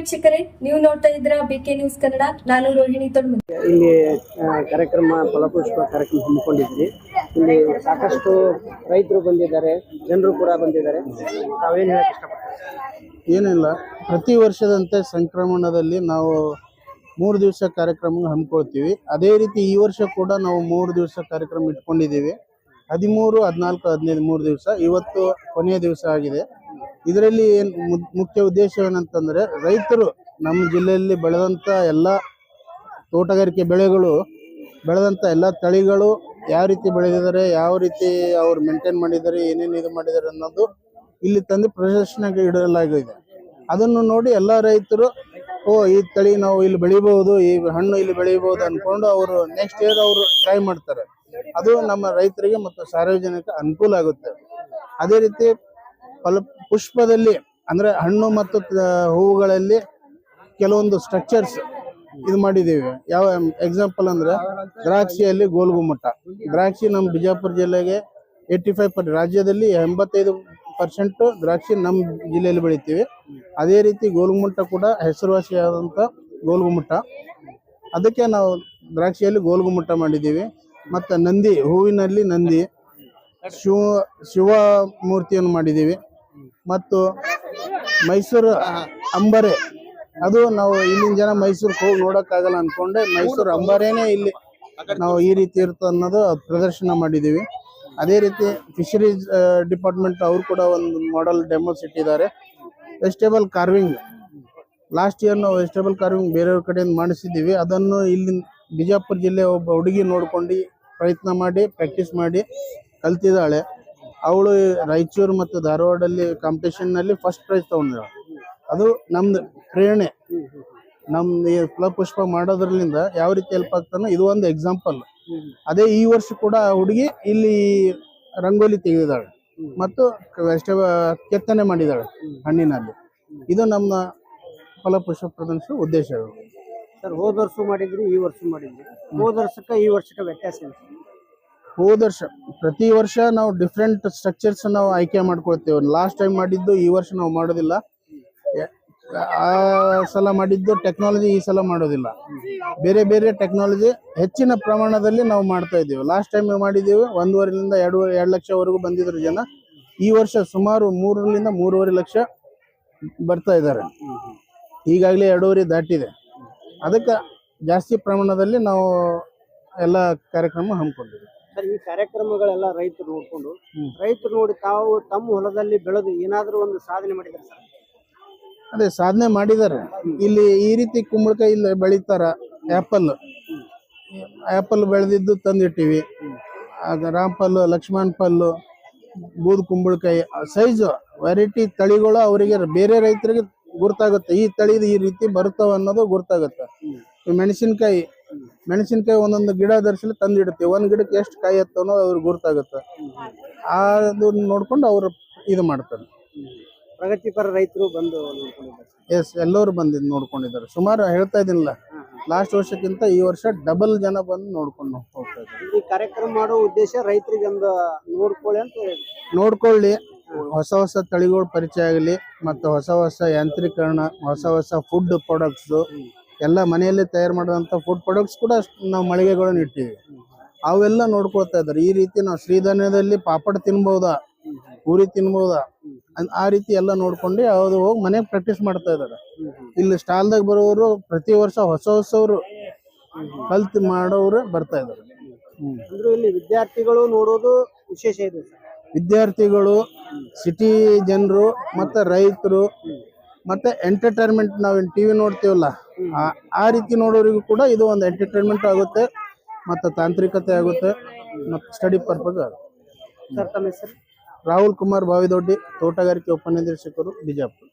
ವೀಕ್ಷಕರೇ, ನೀವು ನೋಡ್ತಾ ಇದ್ದೀರಾ ಬಿಕೆ ನ್ಯೂಸ್ ಕನ್ನಡ. ನಾನು ರೋಹಿಣಿ ತೊಡ್ಮುದಿ. ಇಲ್ಲಿ ಕಾರ್ಯಕ್ರಮ ಫಲಪುಷ್ಪ ಕಾರ್ಯಕ್ರಮ ಹಮ್ಮಿಕೊಂಡಿದ್ವಿ. ಇಲ್ಲಿ ಸಾಕಷ್ಟು ರೈತರು ಬಂದಿದ್ದಾರೆ, ಜನರು ಕೂಡ ಬಂದಿದ್ದಾರೆ. ತಾವೇನು ಹೇಳಕ್ಕೆ ಇಷ್ಟಪಡ್ತೀವಿ? ಏನಿಲ್ಲ, ಪ್ರತಿ ವರ್ಷದಂತೆ ಸಂಕ್ರಮಣದಲ್ಲಿ ನಾವು 3 ದಿವಸ ಕಾರ್ಯಕ್ರಮ ಹಮ್ಮಿಕೊಳ್ತೀವಿ. ಅದೇ ರೀತಿ ಈ ವರ್ಷ ಕೂಡ ನಾವು 3 ದಿವಸ ಕಾರ್ಯಕ್ರಮ ಇಟ್ಕೊಂಡಿದ್ದೀವಿ. 13, 14, 15 3 ದಿವಸ. ಇವತ್ತು ಕೊನೆಯ ದಿವಸ ಆಗಿದೆ. ಇದರಲ್ಲಿ ಮುಖ್ಯ ಉದ್ದೇಶ ಏನಂತಂದ್ರೆ, ರೈತರು ನಮ್ಮ ಜಿಲ್ಲೆಯಲ್ಲಿ ಬೆಳೆದಂಥ ಎಲ್ಲ ತೋಟಗಾರಿಕೆ ಬೆಳೆಗಳು, ಬೆಳೆದಂಥ ಎಲ್ಲ ತಳಿಗಳು ಯಾವ ರೀತಿ ಬೆಳೆದಿದ್ದಾರೆ, ಯಾವ ರೀತಿ ಅವ್ರು ಮೇಂಟೈನ್ ಮಾಡಿದ್ದಾರೆ, ಏನೇನು ಇದು ಮಾಡಿದ್ದಾರೆ ಅನ್ನೋದು ಇಲ್ಲಿ ತಂದು ಪ್ರದರ್ಶನಕ್ಕೆ ಇಡಲಾಗಿದೆ. ಅದನ್ನು ನೋಡಿ ಎಲ್ಲ ರೈತರು ಈ ತಳಿ ನಾವು ಇಲ್ಲಿ ಬೆಳಿಬಹುದು, ಈ ಹಣ್ಣು ಇಲ್ಲಿ ಬೆಳಿಬಹುದು ಅನ್ಕೊಂಡು ಅವರು ನೆಕ್ಸ್ಟ್ ಇಯರ್ ಅವರು ಟ್ರೈ ಮಾಡ್ತಾರೆ. ಅದು ನಮ್ಮ ರೈತರಿಗೆ ಮತ್ತು ಸಾರ್ವಜನಿಕ ಅನುಕೂಲ ಆಗುತ್ತೆ. ಅದೇ ರೀತಿ ಪುಷ್ಪದಲ್ಲಿ ಅಂದ್ರೆ ಹಣ್ಣು ಮತ್ತು ಹೂವುಗಳಲ್ಲಿ ಕೆಲವೊಂದು ಸ್ಟ್ರಕ್ಚರ್ಸ್ ಇದು ಮಾಡಿದ್ದೀವಿ. ಯಾವ ಎಕ್ಸಾಂಪಲ್ ಅಂದ್ರೆ, ದ್ರಾಕ್ಷಿಯಲ್ಲಿ ಗೋಲ್ಗುಮ್ಮಟ. ದ್ರಾಕ್ಷಿ ನಮ್ಮ ಬಿಜಾಪುರ ಜಿಲ್ಲೆಗೆ 85%, ರಾಜ್ಯದಲ್ಲಿ 85% ದ್ರಾಕ್ಷಿ ನಮ್ಮ ಜಿಲ್ಲೆಯಲ್ಲಿ ಬೆಳಿತೀವಿ. ಅದೇ ರೀತಿ ಗೋಲ್ಗುಮ್ಮಟ ಕೂಡ ಹೆಸರುವಾಸಿಯಾದಂಥ ಗೋಲ್ಗುಮ್ಮಟ, ಅದಕ್ಕೆ ನಾವು ದ್ರಾಕ್ಷಿಯಲ್ಲಿ ಗೋಲ್ಗುಮ್ಮಟ ಮಾಡಿದ್ದೀವಿ. ಮತ್ತು ನಂದಿ, ಹೂವಿನಲ್ಲಿ ನಂದಿ, ಶಿವ ಮೂರ್ತಿಯನ್ನು ಮಾಡಿದ್ದೀವಿ. ಮತ್ತು ಮೈಸೂರು ಅಂಬಾರೆ, ಅದು ನಾವು ಇಲ್ಲಿನ ಜನ ಮೈಸೂರಿಗೆ ಹೋಗಿ ನೋಡೋಕ್ಕಾಗಲ್ಲ ಅಂದ್ಕೊಂಡೆ ಮೈಸೂರು ಅಂಬಾರೇನೆ ಇಲ್ಲಿ ನಾವು ಈ ರೀತಿ ಇರುತ್ತೆ ಅನ್ನೋದು ಪ್ರದರ್ಶನ ಮಾಡಿದ್ದೀವಿ. ಅದೇ ರೀತಿ ಫಿಶರೀಸ್ ಡಿಪಾರ್ಟ್ಮೆಂಟ್ ಅವರು ಕೂಡ ಒಂದು ಮಾಡೆಲ್ ಡೆಮೋಸ್ ಇಟ್ಟಿದ್ದಾರೆ. ವೆಜಿಟೇಬಲ್ ಕಾರ್ವಿಂಗ್, ಲಾಸ್ಟ್ ಇಯರ್ ನಾವು ವೆಜಿಟೇಬಲ್ ಕಾರ್ವಿಂಗ್ ಬೇರೆಯವ್ರ ಕಡೆಯಿಂದ ಮಾಡಿಸಿದ್ದೀವಿ. ಅದನ್ನು ಇಲ್ಲಿ ಬಿಜಾಪುರ ಜಿಲ್ಲೆ ಒಬ್ಬ ಹುಡುಗಿ ನೋಡ್ಕೊಂಡು ಪ್ರಯತ್ನ ಮಾಡಿ ಪ್ರಾಕ್ಟೀಸ್ ಮಾಡಿ ಕಲ್ತಿದ್ದಾಳೆ. ಅವಳು ರಾಯಚೂರು ಮತ್ತು ಧಾರವಾಡಲ್ಲಿ ಕಾಂಪಿಟೇಷನ್ನಲ್ಲಿ ಫಸ್ಟ್ ಪ್ರೈಸ್ ತಗೊಂಡಿದ್ದಾಳೆ. ಅದು ನಮ್ದು ಪ್ರೇರಣೆ. ನಮ್ದು ಫಲಪುಷ್ಪ ಮಾಡೋದ್ರಲ್ಲಿಂದ ಯಾವ ರೀತಿ ಹೆಲ್ಪ್ ಆಗ್ತಾನೋ ಇದು ಒಂದು ಎಕ್ಸಾಂಪಲ್. ಅದೇ ಈ ವರ್ಷ ಕೂಡ ಹುಡುಗಿ ಇಲ್ಲಿ ರಂಗೋಲಿ ತೆಗೆದಿದ್ದಾಳೆ ಮತ್ತು ಕೆತ್ತನೆ ಮಾಡಿದ್ದಾಳೆ ಹಣ್ಣಿನಲ್ಲಿ. ಇದು ನಮ್ಮ ಫಲಪುಷ್ಪ ಪ್ರದರ್ಶನ ಉದ್ದೇಶಗಳು. ಸರ್, ಹೋದ ವರ್ಷ ಮಾಡಿದ್ರಿ, ಈ ವರ್ಷ ಮಾಡಿದ್ರಿ. ಹೋದ ವರ್ಷಕ್ಕೆ ಈ ವರ್ಷಕ್ಕೆ ವ್ಯತ್ಯಾಸ ಏನು? ಹೋದ ವರ್ಷ ಪ್ರತಿ ವರ್ಷ ನಾವು ಡಿಫ್ರೆಂಟ್ ಸ್ಟ್ರಕ್ಚರ್ಸ್ ನಾವು ಆಯ್ಕೆ ಮಾಡ್ಕೊಳ್ತೇವೆ. ಲಾಸ್ಟ್ ಟೈಮ್ ಮಾಡಿದ್ದು ಈ ವರ್ಷ ನಾವು ಮಾಡೋದಿಲ್ಲ. ಆ ಸಲ ಮಾಡಿದ್ದು ಟೆಕ್ನಾಲಜಿ ಈ ಸಲ ಮಾಡೋದಿಲ್ಲ. ಬೇರೆ ಬೇರೆ ಟೆಕ್ನಾಲಜಿ ಹೆಚ್ಚಿನ ಪ್ರಮಾಣದಲ್ಲಿ ನಾವು ಮಾಡ್ತಾ ಇದ್ದೀವಿ. ಲಾಸ್ಟ್ ಟೈಮ್ ಮಾಡಿದ್ದೀವಿ 1.5 2 ಲಕ್ಷವರೆಗೂ ಬಂದಿದ್ರು ಜನ. ಈ ವರ್ಷ ಸುಮಾರು 3 3.5 ಲಕ್ಷ ಬರ್ತಾ ಇದ್ದಾರೆ. ಈಗಾಗಲೇ 2.5 ದಾಟಿದೆ. ಅದಕ್ಕೆ ಜಾಸ್ತಿ ಪ್ರಮಾಣದಲ್ಲಿ ನಾವು ಎಲ್ಲ ಕಾರ್ಯಕ್ರಮ ಹಮ್ಮಿಕೊಂಡಿದ್ದೀವಿ. ಸರ್, ಈ ಕಾರ್ಯಕ್ರಮಗಳೆಲ್ಲ ರೈತರು ನೋಡ್ಕೊಂಡು, ರೈತರು ನೋಡಿ ತಾವು ತಮ್ಮ ಹೊಲದಲ್ಲಿ ಬೆಳೆದು ಏನಾದರೂ ಒಂದು ಸಾಧನೆ ಮಾಡಿದ್ದಾರೆ ಸರ್? ಅದೇ ಸಾಧನೆ ಮಾಡಿದ್ದಾರೆ. ಇಲ್ಲಿ ಈ ರೀತಿ ಕುಂಬಳಕಾಯಿ ಇಲ್ಲಿ ಬೆಳೀತಾರ. ಆ್ಯಪಲ್ ಬೆಳೆದಿದ್ದು ತಂದಿಟ್ಟಿವಿ. ರಾಮಪಲ್ಲು, ಲಕ್ಷ್ಮಣ ಪಲ್ಲು, ಬೂದ್ ಕುಂಬಳಕಾಯಿ ಸೈಜು ವೆರೈಟಿ ತಳಿಗಳು ಅವರಿಗೆ ಬೇರೆ ರೈತರಿಗೆ ಗುರ್ತಾಗುತ್ತೆ. ಈ ತಳಿದು ಈ ರೀತಿ ಬರ್ತಾವ ಅನ್ನೋದು ಗುರ್ತಾಗುತ್ತೆ. ಮೆಣಸಿನ್ಕಾಯಿ ಒಂದೊಂದು ಗಿಡ ಧರಿಸಲಿ ತಂದಿಡುತ್ತೆ. ಒಂದು ಗಿಡಕ್ಕೆ ಎಷ್ಟು ಕಾಯಿ ಹತ್ತೋ ಅನ್ನೋದು ಅವ್ರಿಗೆ ಗುರ್ತಾಗುತ್ತೆ. ಅದು ನೋಡ್ಕೊಂಡು ಅವರು ಇದು ಮಾಡ್ತಾರೆ. ಪ್ರಗತಿಪರ ರೈತರು ಬಂದು ನೋಡ್ಕೊಂಡಿದ್ದಾರೆ. ಎಸ್, ಎಲ್ಲರೂ ಬಂದಿದ್ದು ನೋಡ್ಕೊಂಡಿದ್ದಾರೆ. ಸುಮಾರು ಹೇಳ್ತಾ ಇದ್ದೀನಿಲ್ಲ, ಲಾಸ್ಟ್ ವರ್ಷಕ್ಕಿಂತ ಈ ವರ್ಷ ಡಬಲ್ ಜನ ಬಂದು ನೋಡ್ಕೊಂಡು ಹೋಗ್ತಾ ಇದ್ದಾರೆ. ಈ ಕಾರ್ಯಕ್ರಮ ಮಾಡೋ ಉದ್ದೇಶ ರೈತರಿಗೆ ಒಂದು ನೋಡ್ಕೊಳ್ಳಿ, ಹೊಸ ತಳಿಗಳು ಪರಿಚಯ ಆಗಲಿ, ಮತ್ತು ಹೊಸ ಯಾಂತ್ರೀಕರಣ, ಹೊಸ ಫುಡ್ ಪ್ರಾಡಕ್ಟ್ಸು ಎಲ್ಲ ಮನೆಯಲ್ಲೇ ತಯಾರು ಮಾಡುವಂಥ ಫುಡ್ ಪ್ರಾಡಕ್ಟ್ಸ್ ಕೂಡ ನಾವು ಮಳಿಗೆಗಳನ್ನು ಇಟ್ಟಿವಿ. ಅವೆಲ್ಲ ನೋಡ್ಕೊಳ್ತಾ ಇದ್ದಾರೆ. ಈ ರೀತಿ ನಾವು ಶ್ರೀಧಾನ್ಯದಲ್ಲಿ ಪಾಪಡ್ ತಿನ್ಬಹುದಾ, ಪೂರಿ ತಿನ್ಬಹುದಾ, ಆ ರೀತಿ ಎಲ್ಲ ನೋಡ್ಕೊಂಡು ಯಾವ್ದು ಹೋಗಿ ಮನೆಗೆ ಪ್ರಾಕ್ಟೀಸ್ ಮಾಡ್ತಾ ಇದ್ದಾರೆ. ಇಲ್ಲಿ ಸ್ಟಾಲ್ದಾಗ ಬರೋರು ಪ್ರತಿ ವರ್ಷ ಹೊಸವರು ಕಲ್ತು ಮಾಡೋರು ಬರ್ತಾ ಇದ್ದಾರೆ. ಅಂದ್ರೆ ಇಲ್ಲಿ ವಿದ್ಯಾರ್ಥಿಗಳು ನೋಡೋದು ವಿಶೇಷ ಇದೆ. ವಿದ್ಯಾರ್ಥಿಗಳು, ಸಿಟಿ ಜನರು, ಮತ್ತೆ ರೈತರು, ಮತ್ತೆ ಎಂಟರ್ಟೈನ್ಮೆಂಟ್, ನಾವೇನು ಟಿವಿ ನೋಡ್ತೀವಲ್ಲ ಆ ರೀತಿ ನೋಡೋರಿಗೂ ಕೂಡ ಇದು ಒಂದು ಎಂಟರ್ಟೈನ್ಮೆಂಟ್ ಆಗುತ್ತೆ, ಮತ್ತು ತಾಂತ್ರಿಕತೆ ಆಗುತ್ತೆ, ಮತ್ತು ಸ್ಟಡಿ ಪರ್ಪಸ್ ಆಗುತ್ತೆ. ಸರ್, ತಮ್ಮ ಹೆಸರು? ರಾಹುಲ್ ಕುಮಾರ್ ಬಾವಿದೊಡ್ಡಿ, ತೋಟಗಾರಿಕೆ ಉಪನಿರ್ದೇಶಕರು, ಬಿಜಾಪುರ.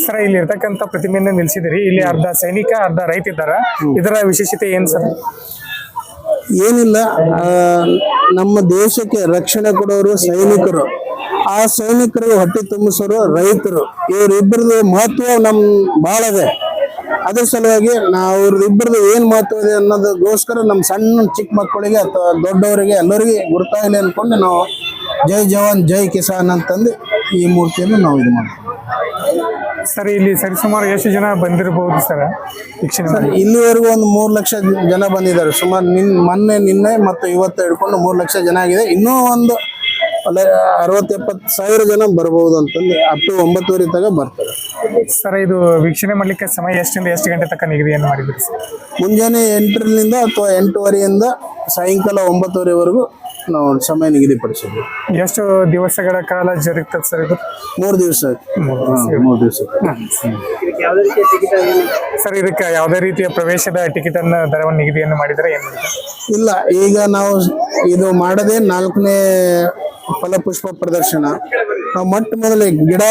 ಸರ್, ಇಲ್ಲಿ ಇರ್ತಕ್ಕಂಥ ಪ್ರತಿಮೆಯನ್ನ ನಿಲ್ಸಿದಿರಿ. ಇಲ್ಲಿ ಅರ್ಧ ಸೈನಿಕ, ಅರ್ಧ ರೈತ ಇದ್ದಾರ. ಇದರ ವಿಶೇಷತೆ ಏನ್ ಸರ್? ಏನಿಲ್ಲ, ನಮ್ಮ ದೇಶಕ್ಕೆ ರಕ್ಷಣೆ ಕೊಡೋರು ಸೈನಿಕರು. ಆ ಸೈನಿಕರಿಗೆ ಹೊಟ್ಟೆ ತುಂಬಿಸೋರು ರೈತರು. ಇವರಿಬ್ಬರದು ಮಹತ್ವ ನಮ್ ಬಹಳ ಇದೆ. ಅದ್ರ ಸಲುವಾಗಿ ನಾವು ಇಬ್ಬರದು ಏನ್ ಮಹತ್ವ ಇದೆ ಅನ್ನೋದಕ್ಕೋಸ್ಕರ ನಮ್ಮ ಸಣ್ಣ ಚಿಕ್ಕ ಮಕ್ಕಳಿಗೆ ಅಥವಾ ದೊಡ್ಡವರಿಗೆ ಎಲ್ಲರಿಗೆ ಗುರುತಾಗಲಿ ಅನ್ಕೊಂಡು ನಾವು ಜೈ ಜವಾನ್ ಜೈ ಕಿಸಾನ್ ಅಂತಂದು ಈ ಮೂರ್ತಿಯನ್ನು ನಾವು ಇದು ಮಾಡ್ತೀವಿ. ಸರ್ ಇಲ್ಲಿ ಸರಿಸುಮಾರು ಎಷ್ಟು ಜನ ಬಂದಿರಬಹುದು ಸರ್ ವೀಕ್ಷಣೆ ಮಾಡಿ? ಇಲ್ಲಿವರೆಗೂ ಒಂದು 3 ಲಕ್ಷ ಜನ ಬಂದಿದ್ದಾರೆ. ಸುಮಾರು ನಿನ್ನೆ ಮತ್ತು ಇವತ್ತು ಹಿಡ್ಕೊಂಡು 3 ಲಕ್ಷ ಜನ ಆಗಿದೆ. ಇನ್ನೂ ಒಂದು 60-70 ಸಾವಿರ ಜನ ಬರ್ಬೋದು ಅಂತಂದು ಅಪ್ ಟು 9:30 ತನಕ ಬರ್ತಾರೆ. ಸರ್ ಇದು ವೀಕ್ಷಣೆ ಮಾಡ್ಲಿಕ್ಕೆ ಸಮಯ ಎಷ್ಟಿಂದ ಎಷ್ಟು ಗಂಟೆ ತನಕ ನಿಗದಿಯನ್ನು ಮಾಡಿದ್ರಿ ಸರ್? ಮುಂಜಾನೆ 8ರಿಂದ ಅಥವಾ 8:30ಯಿಂದ ಸಾಯಂಕಾಲ 9:30ವರೆಗೂ ನಾವು ಸಮಯ ನಿಗದಿಪಡಿಸಿದ್ವಿ. ಎಷ್ಟು ದಿವಸಗಳ ಕಾಲ ಜರುಗ್ತದೆ ಸರ್ ಇದು? 3 ದಿವಸ. 3 ದಿವಸ. ಸರ್ ಇದಕ್ಕೆ ಯಾವುದೇ ರೀತಿಯ ಪ್ರವೇಶದ ಟಿಕೆಟ್ ಅನ್ನ ದರವನ್ನು ನಿಗದಿಯನ್ನು ಮಾಡಿದರೆ ಏನು ಮಾಡ್ತಾರೆ? ಇಲ್ಲ, ಈಗ ನಾವು ಇದು ಮಾಡದೆ 4ನೇ ಫಲಪುಷ್ಪ ಪ್ರದರ್ಶನ. ನಾವು ಮೊಟ್ಟ ಮೊದಲೇ ಗಿಡ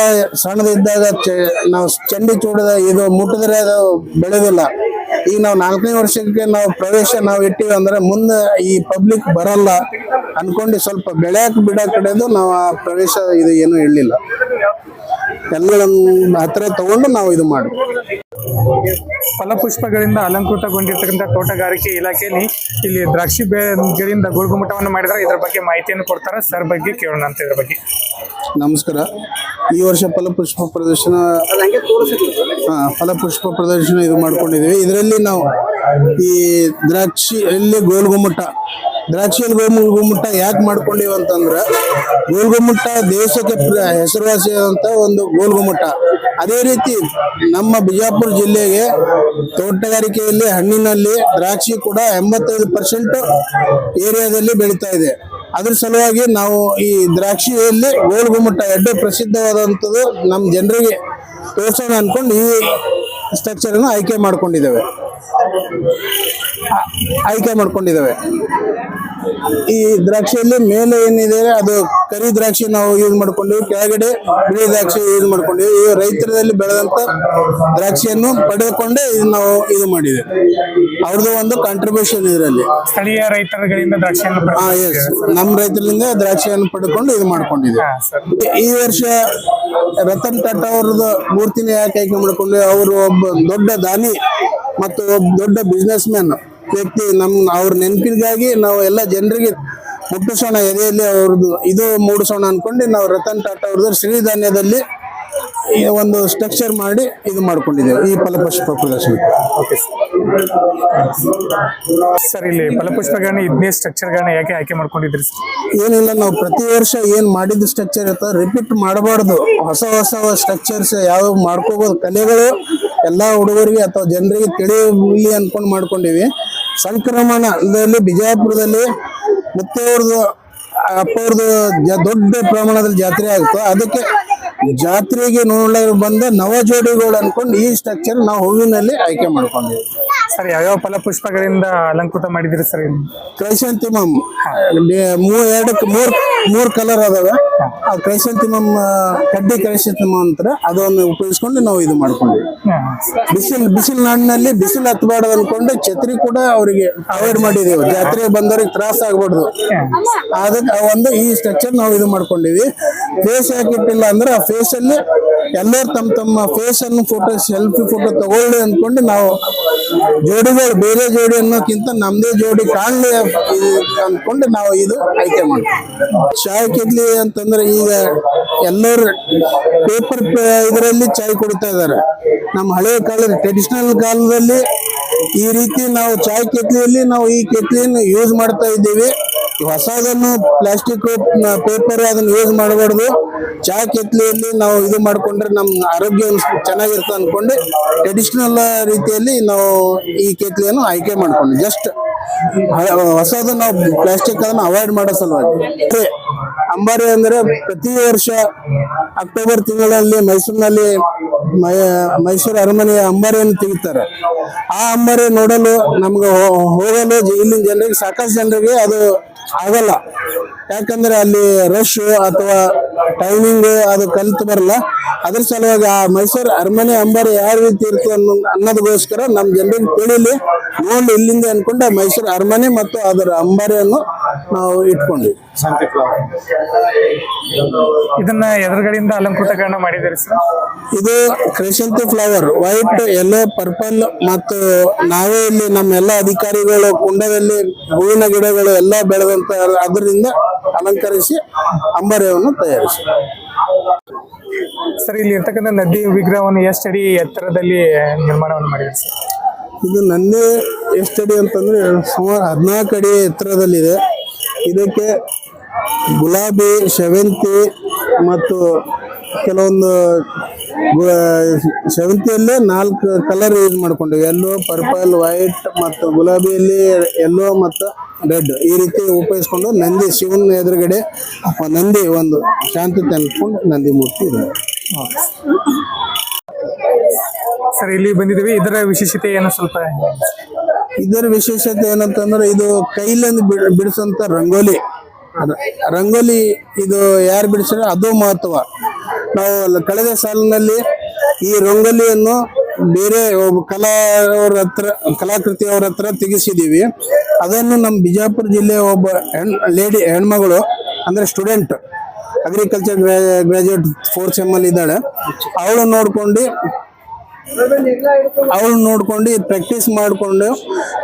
ಸಣ್ಣದಿದ್ದಾಗ ನಾವು ಚಂಡಿ ಚೂಡದ ಇದು ಮುಟ್ಟಿದ್ರೆ ಅದು ಬೆಳೆದಿಲ್ಲ. ಈಗ ನಾವು 4ನೇ ವರ್ಷಕ್ಕೆ ನಾವು ಪ್ರವೇಶ ನಾವು ಇಟ್ಟಿವಿ ಅಂದ್ರೆ ಮುಂದೆ ಈ ಪಬ್ಲಿಕ್ ಬರಲ್ಲ ಅನ್ಕೊಂಡು ಸ್ವಲ್ಪ ಬೆಳೆಯಕ್ ಬಿಡ ಕಡೆದು ನಾವು ಆ ಪ್ರವೇಶ ಇದು ಏನು ಹೇಳಿಲ್ಲ. ಎಲ್ಲ ಹತ್ರ ತಗೊಂಡು ನಾವು ಇದು ಮಾಡಿ ಫಲಪುಷ್ಪಗಳಿಂದ ಅಲಂಕೃತಗೊಂಡಿರ್ತಕ್ಕಂಥ ತೋಟಗಾರಿಕೆ ಇಲಾಖೆಯಲ್ಲಿ ಇಲ್ಲಿ ದ್ರಾಕ್ಷಿ ಬೆಳೆಗಳಿಂದ ಗುರುಗುಮಟವನ್ನು ಮಾಡಿದ್ರೆ ಇದರ ಬಗ್ಗೆ ಮಾಹಿತಿಯನ್ನು ಕೊಡ್ತಾರೆ. ಸರ್ ಬಗ್ಗೆ ಕೇಳೋಣ ಅಂತ ಇದ್ರ ಬಗ್ಗೆ. ನಮಸ್ಕಾರ. ಈ ವರ್ಷ ಫಲಪುಷ್ಪ ಪ್ರದರ್ಶನ ಇದು ಮಾಡ್ಕೊಂಡಿದ್ದೀವಿ. ಇದರಲ್ಲಿ ನಾವು ಈ ದ್ರಾಕ್ಷಿಯಲ್ಲಿ ದ್ರಾಕ್ಷಿಯಲ್ಲಿ ಗೋಲ್ಗುಮ್ಮಟ ಯಾಕೆ ಮಾಡ್ಕೊಂಡಿವಿ ಅಂತಂದ್ರೆ, ಗೋಲ್ಗುಮ್ಮಟ ದೇಶಕ್ಕೆ ಹೆಸರುವಾಸಿಯಾದಂತ ಒಂದು ಗೋಲ್ಗುಮ್ಮಟ. ಅದೇ ರೀತಿ ನಮ್ಮ ಬಿಜಾಪುರ ಜಿಲ್ಲೆಗೆ ತೋಟಗಾರಿಕೆಯಲ್ಲಿ ಹಣ್ಣಿನಲ್ಲಿ ದ್ರಾಕ್ಷಿ ಕೂಡ 85% ಏರಿಯಾದಲ್ಲಿ ಬೆಳೀತಾ ಇದೆ. ಅದ್ರ ಸಲುವಾಗಿ ನಾವು ಈ ದ್ರಾಕ್ಷಿಯಲ್ಲಿ ಗೋಲ್ಗುಮ್ಮಟ ಎಡ್ಡೆ ಪ್ರಸಿದ್ಧವಾದಂಥದ್ದು ನಮ್ಮ ಜನರಿಗೆ ತೋರ್ಸೋಣ ಅನ್ಕೊಂಡು ಈ ಸ್ಟ್ರಕ್ಚರ್ ಅನ್ನು ಆಯ್ಕೆ ಮಾಡ್ಕೊಂಡಿದ್ದೇವೆ. ಈ ದ್ರಾಕ್ಷಿಯಲ್ಲಿ ಮೇಲೆ ಏನಿದೆ ಅದು ಕರಿ ದ್ರಾಕ್ಷಿ ನಾವು ಯೂಸ್ ಮಾಡ್ಕೊಂಡಿವಿ, ಕೆಳಗಡೆ ಬಿಳಿ ದ್ರಾಕ್ಷಿ ಯೂಸ್ ಮಾಡ್ಕೊಂಡಿವಿ. ಈ ರೈತರಲ್ಲಿ ಬೆಳೆದಂತ ದ್ರಾಕ್ಷಿಯನ್ನು ಪಡೆದುಕೊಂಡೇ ನಾವು ಇದು ಮಾಡಿದೆ. ಅವ್ರದ್ದು ಒಂದು ಕಾಂಟ್ರಿಬ್ಯೂಷನ್ ಇದರಲ್ಲಿ. ಸ್ಥಳೀಯ ರೈತರುಗಳಿಂದ ದ್ರಾಕ್ಷಿಯನ್ನು ನಮ್ಮ ರೈತರಿಂದ ದ್ರಾಕ್ಷಿಯನ್ನು ಪಡೆದುಕೊಂಡು ಇದು ಮಾಡ್ಕೊಂಡಿದೆ. ಈ ವರ್ಷ ರತನ್ ಟಾಟಾ ಅವ್ರದ್ದು ಮೂರ್ತಿನ ಯಾಕೆ ಆಯ್ಕೆ ಮಾಡ್ಕೊಂಡು, ಅವರು ಒಬ್ಬ ದೊಡ್ಡ ದಾನಿ ಮತ್ತು ಒಬ್ಬ ದೊಡ್ಡ ಬಿಸ್ನೆಸ್ ಮ್ಯಾನ್ ವ್ಯಕ್ತಿ. ಅವ್ರ ನೆನಪಿಗಾಗಿ ನಾವು ಎಲ್ಲ ಜನರಿಗೆ ಮುಟ್ಟಿಸೋಣ, ಎದೆಯಲ್ಲಿ ಅವ್ರದ್ದು ಇದು ಮೂಡಿಸೋಣ ಅನ್ಕೊಂಡು ನಾವು ರತನ್ ಟಾಟಾ ಅವ್ರದ್ದು ಸಿರಿಧಾನ್ಯದಲ್ಲಿ ಒಂದು ಸ್ಟ್ರಕ್ಚರ್ ಮಾಡಿ ಇದು ಮಾಡ್ಕೊಂಡಿದ್ದೇವೆ ಈ ಫಲಪುಷ್ಪ ಪ್ರದರ್ಶನ. ಸರ್ ಇಲ್ಲಿ ಫಲಪುಷ್ಪಗಳನ್ನ ಇದನ್ನೇ ಸ್ಟ್ರಕ್ಚರ್ಗಳನ್ನ ಯಾಕೆ ಆಯ್ಕೆ ಮಾಡ್ಕೊಂಡಿದ್ರಿ? ಏನಿಲ್ಲ, ನಾವು ಪ್ರತಿ ವರ್ಷ ಏನ್ ಮಾಡಿದ ಸ್ಟ್ರಕ್ಚರ್ ಇರ್ತದೆ ರಿಪೀಟ್ ಮಾಡಬಾರ್ದು. ಹೊಸ ಸ್ಟ್ರಕ್ಚರ್ಸ್ ಯಾವ ಮಾಡ್ಕೋಬಹುದು, ಕಲೆಗಳು ಎಲ್ಲಾ ಹುಡುಗರಿಗೆ ಅಥವಾ ಜನರಿಗೆ ತಿಳಿಯಲಿ ಅನ್ಕೊಂಡು ಮಾಡ್ಕೊಂಡಿವಿ. ಸಂಕ್ರಮಣದಲ್ಲಿ ಬಿಜಾಪುರದಲ್ಲಿ ಮುತ್ತೆಯವ್ರದ್ದು ಅಪ್ಪವ್ರದ್ದು ದೊಡ್ಡ ಪ್ರಮಾಣದಲ್ಲಿ ಜಾತ್ರೆ ಆಗುತ್ತೆ. ಅದಕ್ಕೆ ಜಾತ್ರೆಗೆ ನೋಡಲು ಬಂದ ನವ ಜೋಡಿಗಳು ಅನ್ಕೊಂಡು ಈ ಸ್ಟ್ರಕ್ಚರ್ ನಾವು ಹೂವಿನಲ್ಲಿ ಆಯ್ಕೆ ಮಾಡ್ಕೊಂಡಿವಿ. ಸರ್ ಯಾವ್ಯಾವ ಫಲಪುಷ್ಪಗಳಿಂದ ಅಲಂಕೃತ ಮಾಡಿದಿರಿ ಸರ್? ಕ್ರೈಸಂಥಿಮಮ್ ಮೂರ್ ಕಲರ್ ಅದಾವೆ. ಆ ಕ್ರೈಸಂಥಿಮಮ್ ಕಡ್ಡಿ ಕ್ರೈಸಂಥಿಮಮ್ ಅಂತಾರೆ, ಅದನ್ನು ಉಪಯೋಗಿಸ್ಕೊಂಡು ನಾವು ಇದು ಮಾಡ್ಕೊಂಡಿವಿ. ಬಿಸಿಲು ನಾಡಿನಲ್ಲಿ ಬಿಸಿಲು ಹತ್ತಬಾರ್ದು ಅನ್ಕೊಂಡು ಛತ್ರಿ ಕೂಡ ಅವರಿಗೆ ಅವಾಯ್ಡ್ ಮಾಡಿದೀವಿ, ಜಾತ್ರೆ ಬಂದವ್ರಿಗೆ ತ್ರಾಸ ಆಗ್ಬಾರ್ದು. ಅದಕ್ಕೆ ಒಂದು ಈ ಸ್ಟ್ರಕ್ಚರ್ ನಾವು ಇದು ಮಾಡ್ಕೊಂಡಿವಿ. ಫೇಸ್ ಯಾಕಿಟ್ಟಿಲ್ಲ ಅಂದ್ರೆ ಆ ಫೇಸ್ ಅಲ್ಲಿ ಎಲ್ಲರೂ ತಮ್ಮ ಫೇಸ್ ಅನ್ನು ಸೆಲ್ಫಿ ಫೋಟೋ ತಗೊಳ್ಳಿ ಅನ್ಕೊಂಡು ನಾವು ಜೋಡಿಗಳು ಬೇರೆ ಜೋಡಿ ಅನ್ನೋಕ್ಕಿಂತ ನಮ್ದೇ ಜೋಡಿ ಕಾಣಲಿ ಅನ್ಕೊಂಡು ನಾವು ಇದು ಆಯ್ಕೆ ಮಾಡ್ತೀವಿ. ಚಾಯ್ ಕೆಟ್ಲಿ ಅಂತಂದ್ರೆ ಈಗ ಎಲ್ಲರೂ ಪೇಪರ್ ಇದರಲ್ಲಿ ಚಾಯ್ ಕುಡಿತಾ ಇದಾರೆ. ನಮ್ಮ ಹಳೆ ಕಾಲದ ಟ್ರೆಡಿಷನಲ್ ಕಾಲದಲ್ಲಿ ಈ ರೀತಿ ನಾವು ಚಾಯ್ ಕೆಟ್ಲಿಯಲ್ಲಿ ನಾವು ಈ ಕೆಟ್ಲಿಯನ್ನು ಯೂಸ್ ಮಾಡ್ತಾ ಇದ್ದೀವಿ. ಹೊಸದನ್ನು ಪ್ಲಾಸ್ಟಿಕ್ ಪೇಪರ್ ಅದನ್ನ ಯೂಸ್ ಮಾಡಬಾರ್ದು. ಚಾ ಕೆಟ್ಲಿಯಲ್ಲಿ ನಾವು ಇದು ಮಾಡ್ಕೊಂಡ್ರೆ ನಮ್ಮ ಆರೋಗ್ಯ ಚೆನ್ನಾಗಿರುತ್ತೆ ಅನ್ಕೊಂಡು ಟ್ರೆಡಿಷನಲ್ ರೀತಿಯಲ್ಲಿ ನಾವು ಈ ಕೆಟ್ಲಿಯನ್ನು ಆಯ್ಕೆ ಮಾಡ್ಕೊಂಡ್ವಿ. ಜಸ್ಟ್ ಹೊಸದು ನಾವು ಪ್ಲಾಸ್ಟಿಕ್ ಅದನ್ನ ಅವಾಯ್ಡ್ ಮಾಡೋ ಸಲುವಾಗಿ. ಅಂಬಾರಿ ಅಂದ್ರೆ ಪ್ರತಿ ವರ್ಷ ಅಕ್ಟೋಬರ್ ತಿಂಗಳಲ್ಲಿ ಮೈಸೂರಿನಲ್ಲಿ ಮೈಸೂರು ಅರಮನೆಯ ಅಂಬಾರಿಯನ್ನು ತೆಗಿತಾರೆ. ಆ ಅಂಬಾರಿ ನೋಡಲು ನಮ್ಗೆ ಹೋಗಲು ಇಲ್ಲಿನ ಜನರಿಗೆ ಸಾಕಷ್ಟು ಜನರಿಗೆ ಅದು ಆಗಲ್ಲ. ಯಾಕಂದ್ರೆ ಅಲ್ಲಿ ರಶ್ ಅಥವಾ ಟೈಮಿಂಗ್ ಅದು ಕಲಿತು ಬರಲ್ಲ. ಅದ್ರ ಸಲುವಾಗಿ ಆ ಮೈಸೂರು ಅರಮನೆ ಅಂಬಾರಿ ಯಾವ ರೀತಿ ಇರ್ತದೆ ಅನ್ನೋದಕ್ಕೋಸ್ಕರ ನಮ್ಮ ಜನರಿಗೆ ತಿಳಿಲಿ ನೋಡಿ ಇಲ್ಲಿಂದ ಅನ್ಕೊಂಡು ಮೈಸೂರು ಅರಮನೆ ಮತ್ತು ಅದರ ಅಂಬಾರಿಯನ್ನು ನಾವು ಇಟ್ಕೊಂಡ್ವಿ. ಇದನ್ನ ಎದುರುಗಡೆಯಿಂದ ಅಲಂಕೃತಗಳನ್ನ ಮಾಡಿದಿರಿ ಸರ್? ಇದು ಕ್ರೆಸೆಂತಿ ಫ್ಲವರ್ ವೈಟ್, ಯೆಲ್ಲೋ, ಪರ್ಪಲ್ ಮತ್ತು ನಾವೇ ಇಲ್ಲಿ ನಮ್ಮೆಲ್ಲ ಅಧಿಕಾರಿಗಳು ಕುಂಡದಲ್ಲಿ ಹೂವಿನ ಗಿಡಗಳು ಎಲ್ಲ ಬೆಳೆದಂತ ಅದರಿಂದ ಅಲಂಕರಿಸಿ ಅಂಬಾರಿಯನ್ನು ತಯಾರಿಸಿ. ಸರ್, ಇಲ್ಲಿ ಇರ್ತಕ್ಕಂಥ ನದಿ ವಿಗ್ರಹವನ್ನು ಎಷ್ಟು ಅಡಿ ಎತ್ತರದಲ್ಲಿ ನಿರ್ಮಾಣವನ್ನು ಮಾಡಿದ್ರಿ ಸರ್? ಇದು ನಂದೇ ಎಷ್ಟಡಿ ಅಂತಂದ್ರೆ ಸುಮಾರು 14 ಅಡಿ ಎತ್ತರದಲ್ಲಿದೆ. ಇದಕ್ಕೆ ಗುಲಾಬಿ, ಸೇವಂತಿ ಮತ್ತು ಕೆಲವೊಂದು ಸೇವಂತಿಯಲ್ಲೇ 4 ಕಲರ್ ಯೂಸ್ ಮಾಡ್ಕೊಂಡಿವಿ. ಯೆಲ್ಲೋ, ಪರ್ಪಲ್, ವೈಟ್ ಮತ್ತು ಗುಲಾಬಿಯಲ್ಲಿ ಯೆಲ್ಲೋ ಮತ್ತು ರೆಡ್ ಈ ರೀತಿ ಉಪಯೋಗಿಸ್ಕೊಂಡು ನಂದಿ ಶಿವನ ಎದುರುಗಡೆ ನಂದಿ ಒಂದು ಶಾಂತಿ ತಂದ್ಕೊಂಡು ನಂದಿ ಮೂರ್ತಿ ಇದೆ. ಸರ್, ಇಲ್ಲಿ ಬಂದಿದ್ದೀವಿ, ಇದರ ವಿಶೇಷತೆ ಏನು ಸ್ವಲ್ಪ? ಇದರ ವಿಶೇಷತೆ ಏನಂತಂದ್ರೆ ಇದು ಕೈಲಿಂದ ಬಿಡಿಸಂತ ರಂಗೋಲಿ ಇದು ಯಾರು ಬಿಡಿಸಿದ್ರೆ ಅದು ಮಹತ್ವ. ನಾವು ಕಳೆದ ಸಾಲಿನಲ್ಲಿ ಈ ರಂಗೋಲಿಯನ್ನು ಬೇರೆ ಒಬ್ಬ ಕಲಾಕೃತಿಯವ್ರ ಹತ್ರ ತೆಗೆಸಿದೀವಿ. ಅದನ್ನು ನಮ್ಮ ಬಿಜಾಪುರ ಜಿಲ್ಲೆಯ ಒಬ್ಬ ಹೆಣ್ಮಗಳು ಅಂದ್ರೆ student, agriculture graduate 4th SEM ಅಲ್ಲಿ ಇದ್ದಾಳೆ. ಅವಳು ನೋಡ್ಕೊಂಡು ಪ್ರಾಕ್ಟೀಸ್ ಮಾಡಿಕೊಂಡು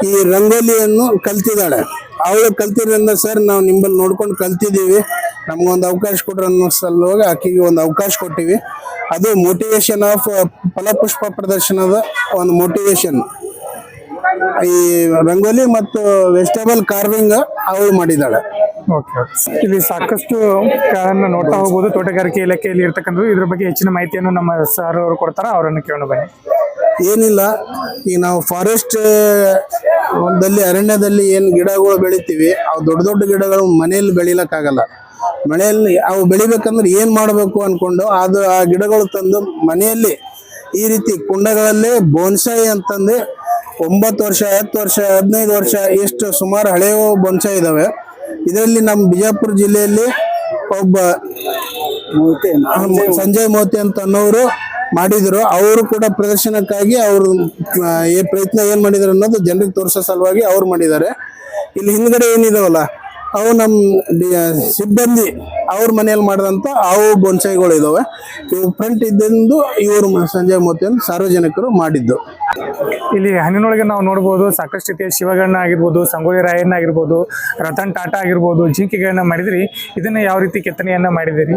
ಈ ರಂಗೋಲಿಯನ್ನು ಕಲ್ತಿದ್ದಾಳೆ. ಅವಳು ಕಲ್ತಿದ್ರಿಂದ ಸರ್ ನಾವು ನಿಂಬಲ್ಲಿ ನೋಡ್ಕೊಂಡು ಕಲ್ತಿದ್ದೀವಿ, ನಮ್ಗೊಂದು ಅವಕಾಶ ಕೊಡ್ರಿ ಅನ್ನೋ ಸಲುವಾಗಿ ಆಕೆಗೆ ಒಂದು ಅವಕಾಶ ಕೊಟ್ಟಿವಿ. ಅದು ಮೋಟಿವೇಶನ್ ಆಫ್ ಫಲಪುಷ್ಪ ಪ್ರದರ್ಶನದ ಒಂದು ಮೋಟಿವೇಶನ್. ಈ ರಂಗೋಲಿ ಮತ್ತು ವೆಜಿಟೇಬಲ್ ಕಾರ್ವಿಂಗ್ ಅವಳು ಮಾಡಿದ್ದಾಳೆ. ಇಲ್ಲಿ ಸಾಕಷ್ಟು ನೋಡ್ತಾ ಹೋಗ್ಬೋದು. ತೋಟಗಾರಿಕೆ ಇಲಾಖೆಯಲ್ಲಿ ಇರ್ತಕ್ಕಂಥದ್ದು, ಇದ್ರ ಬಗ್ಗೆ ಹೆಚ್ಚಿನ ಮಾಹಿತಿಯನ್ನು ನಮ್ಮ ಸರ್ ಅವರು ಕೊಡ್ತಾರ, ಅವರನ್ನು ಕೇಳೋಣ ಬನ್ನಿ. ಏನಿಲ್ಲ, ಈಗ ನಾವು ಫಾರೆಸ್ಟ್ ಅರಣ್ಯದಲ್ಲಿ ಏನು ಗಿಡಗಳು ಬೆಳಿತೀವಿ, ಅವು ದೊಡ್ಡ ದೊಡ್ಡ ಗಿಡಗಳು ಮನೆಯಲ್ಲಿ ಬೆಳಿಲಕ್ಕಾಗಲ್ಲ. ಮಳೆಯಲ್ಲಿ ಅವು ಬೆಳಿಬೇಕಂದ್ರೆ ಏನ್ ಮಾಡಬೇಕು ಅನ್ಕೊಂಡು ಅದು ಆ ಗಿಡಗಳು ತಂದು ಮನೆಯಲ್ಲಿ ಈ ರೀತಿ ಕುಂಡಗಳಲ್ಲೇ ಬೋನ್ಸಾಯಿ ಅಂತಂದು 9 ವರ್ಷ, 10 ವರ್ಷ, 15 ವರ್ಷ ಎಷ್ಟು ಸುಮಾರು ಹಳೆಯ ಬೋನ್ಸಾಯಿ ಇದಾವೆ. ಇದರಲ್ಲಿ ನಮ್ಮ ಬಿಜಾಪುರ ಜಿಲ್ಲೆಯಲ್ಲಿ ಒಬ್ಬ ಸಂಜಯ್ ಮೋತಿ ಅಂತ ಅನ್ನೋರು ಮಾಡಿದ್ರು. ಅವರು ಕೂಡ ಪ್ರದರ್ಶನಕ್ಕಾಗಿ ಅವರು ಪ್ರಯತ್ನ ಏನ್ ಮಾಡಿದಾರೆ ಅನ್ನೋದು ಜನರಿಗೆ ತೋರಿಸೋ ಸಲುವಾಗಿ ಅವ್ರು ಮಾಡಿದ್ದಾರೆ. ಇಲ್ಲಿ ಹಿಂದ್ಗಡೆ ಏನಿದಾವಲ್ಲ ಅವು ನಮ್ಮ ಸಿಬ್ಬಂದಿ ಅವ್ರ ಮನೆಯಲ್ಲಿ ಮಾಡಿದಂತ ಅವು ಬೋನ್ಸಾಯಿಗಳು ಇದಾವೆ. ಇವು ಫ್ರಂಟ್ ಇದ್ದಂದು ಇವರು ಸಂಜಯ್ ಮೋತಿಯನ್ನು ಸಾರ್ವಜನಿಕರು ಮಾಡಿದ್ದು. ಇಲ್ಲಿ ಹಣ್ಣಿನೊಳಗೆ ನಾವು ನೋಡ್ಬೋದು ಸಾಕಷ್ಟು ರೀತಿಯ ಶಿವಗಣ್ಣ ಆಗಿರ್ಬೋದು, ಸಂಗೊಳ್ಳಿ ರಾಯಣ್ಣ ಆಗಿರ್ಬೋದು, ರತನ್ ಟಾಟಾ ಆಗಿರ್ಬೋದು, ಜಿಂಕೆಗಳನ್ನ ಮಾಡಿದ್ರಿ. ಇದನ್ನ ಯಾವ ರೀತಿ ಕೆತ್ತನೆಯನ್ನ ಮಾಡಿದಿರಿ?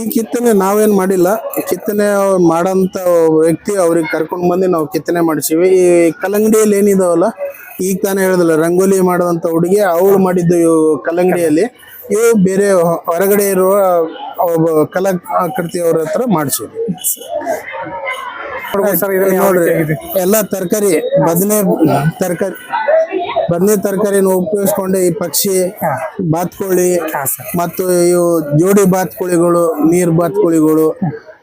ಈ ಕಿತ್ತನೆ ನಾವೇನ್ ಮಾಡಿಲ್ಲ, ಕಿತ್ತನೆ ಮಾಡಂತ ವ್ಯಕ್ತಿ ಅವ್ರಿಗೆ ಕರ್ಕೊಂಡು ಬಂದು ನಾವು ಕಿತ್ತನೆ ಮಾಡಿಸಿವಿ. ಈ ಕಲ್ಲಂಗಡಿಯಲ್ಲಿ ಏನಿದಾವಲ್ಲ, ಈಗ ತಾನೇ ಹೇಳಿದಲ್ಲ ರಂಗೋಲಿ ಮಾಡುವಂತ ಹುಡುಗಿ ಅವಳು ಮಾಡಿದ್ದು ಇವು ಕಲ್ಲಂಗಡಿಯಲ್ಲಿ. ಇವು ಬೇರೆ ಹೊರಗಡೆ ಇರುವ ಒಬ್ಬ ಕಲಾಕೃತಿಯವ್ರ ಹತ್ರ ಮಾಡಿಸಿವಿ. ನೋಡ್ರಿ, ಎಲ್ಲ ತರಕಾರಿ ಬದನೆ ತರಕಾರಿನ ಉಪಯೋಗಿಸ್ಕೊಂಡು ಈ ಪಕ್ಷಿ, ಬಾತ್ಕೋಳಿ ಮತ್ತು ಇವು ಜೋಡಿ ಬಾತ್ಕೋಳಿಗಳು, ನೀರ್ ಬಾತ್ಕೋಳಿಗಳು,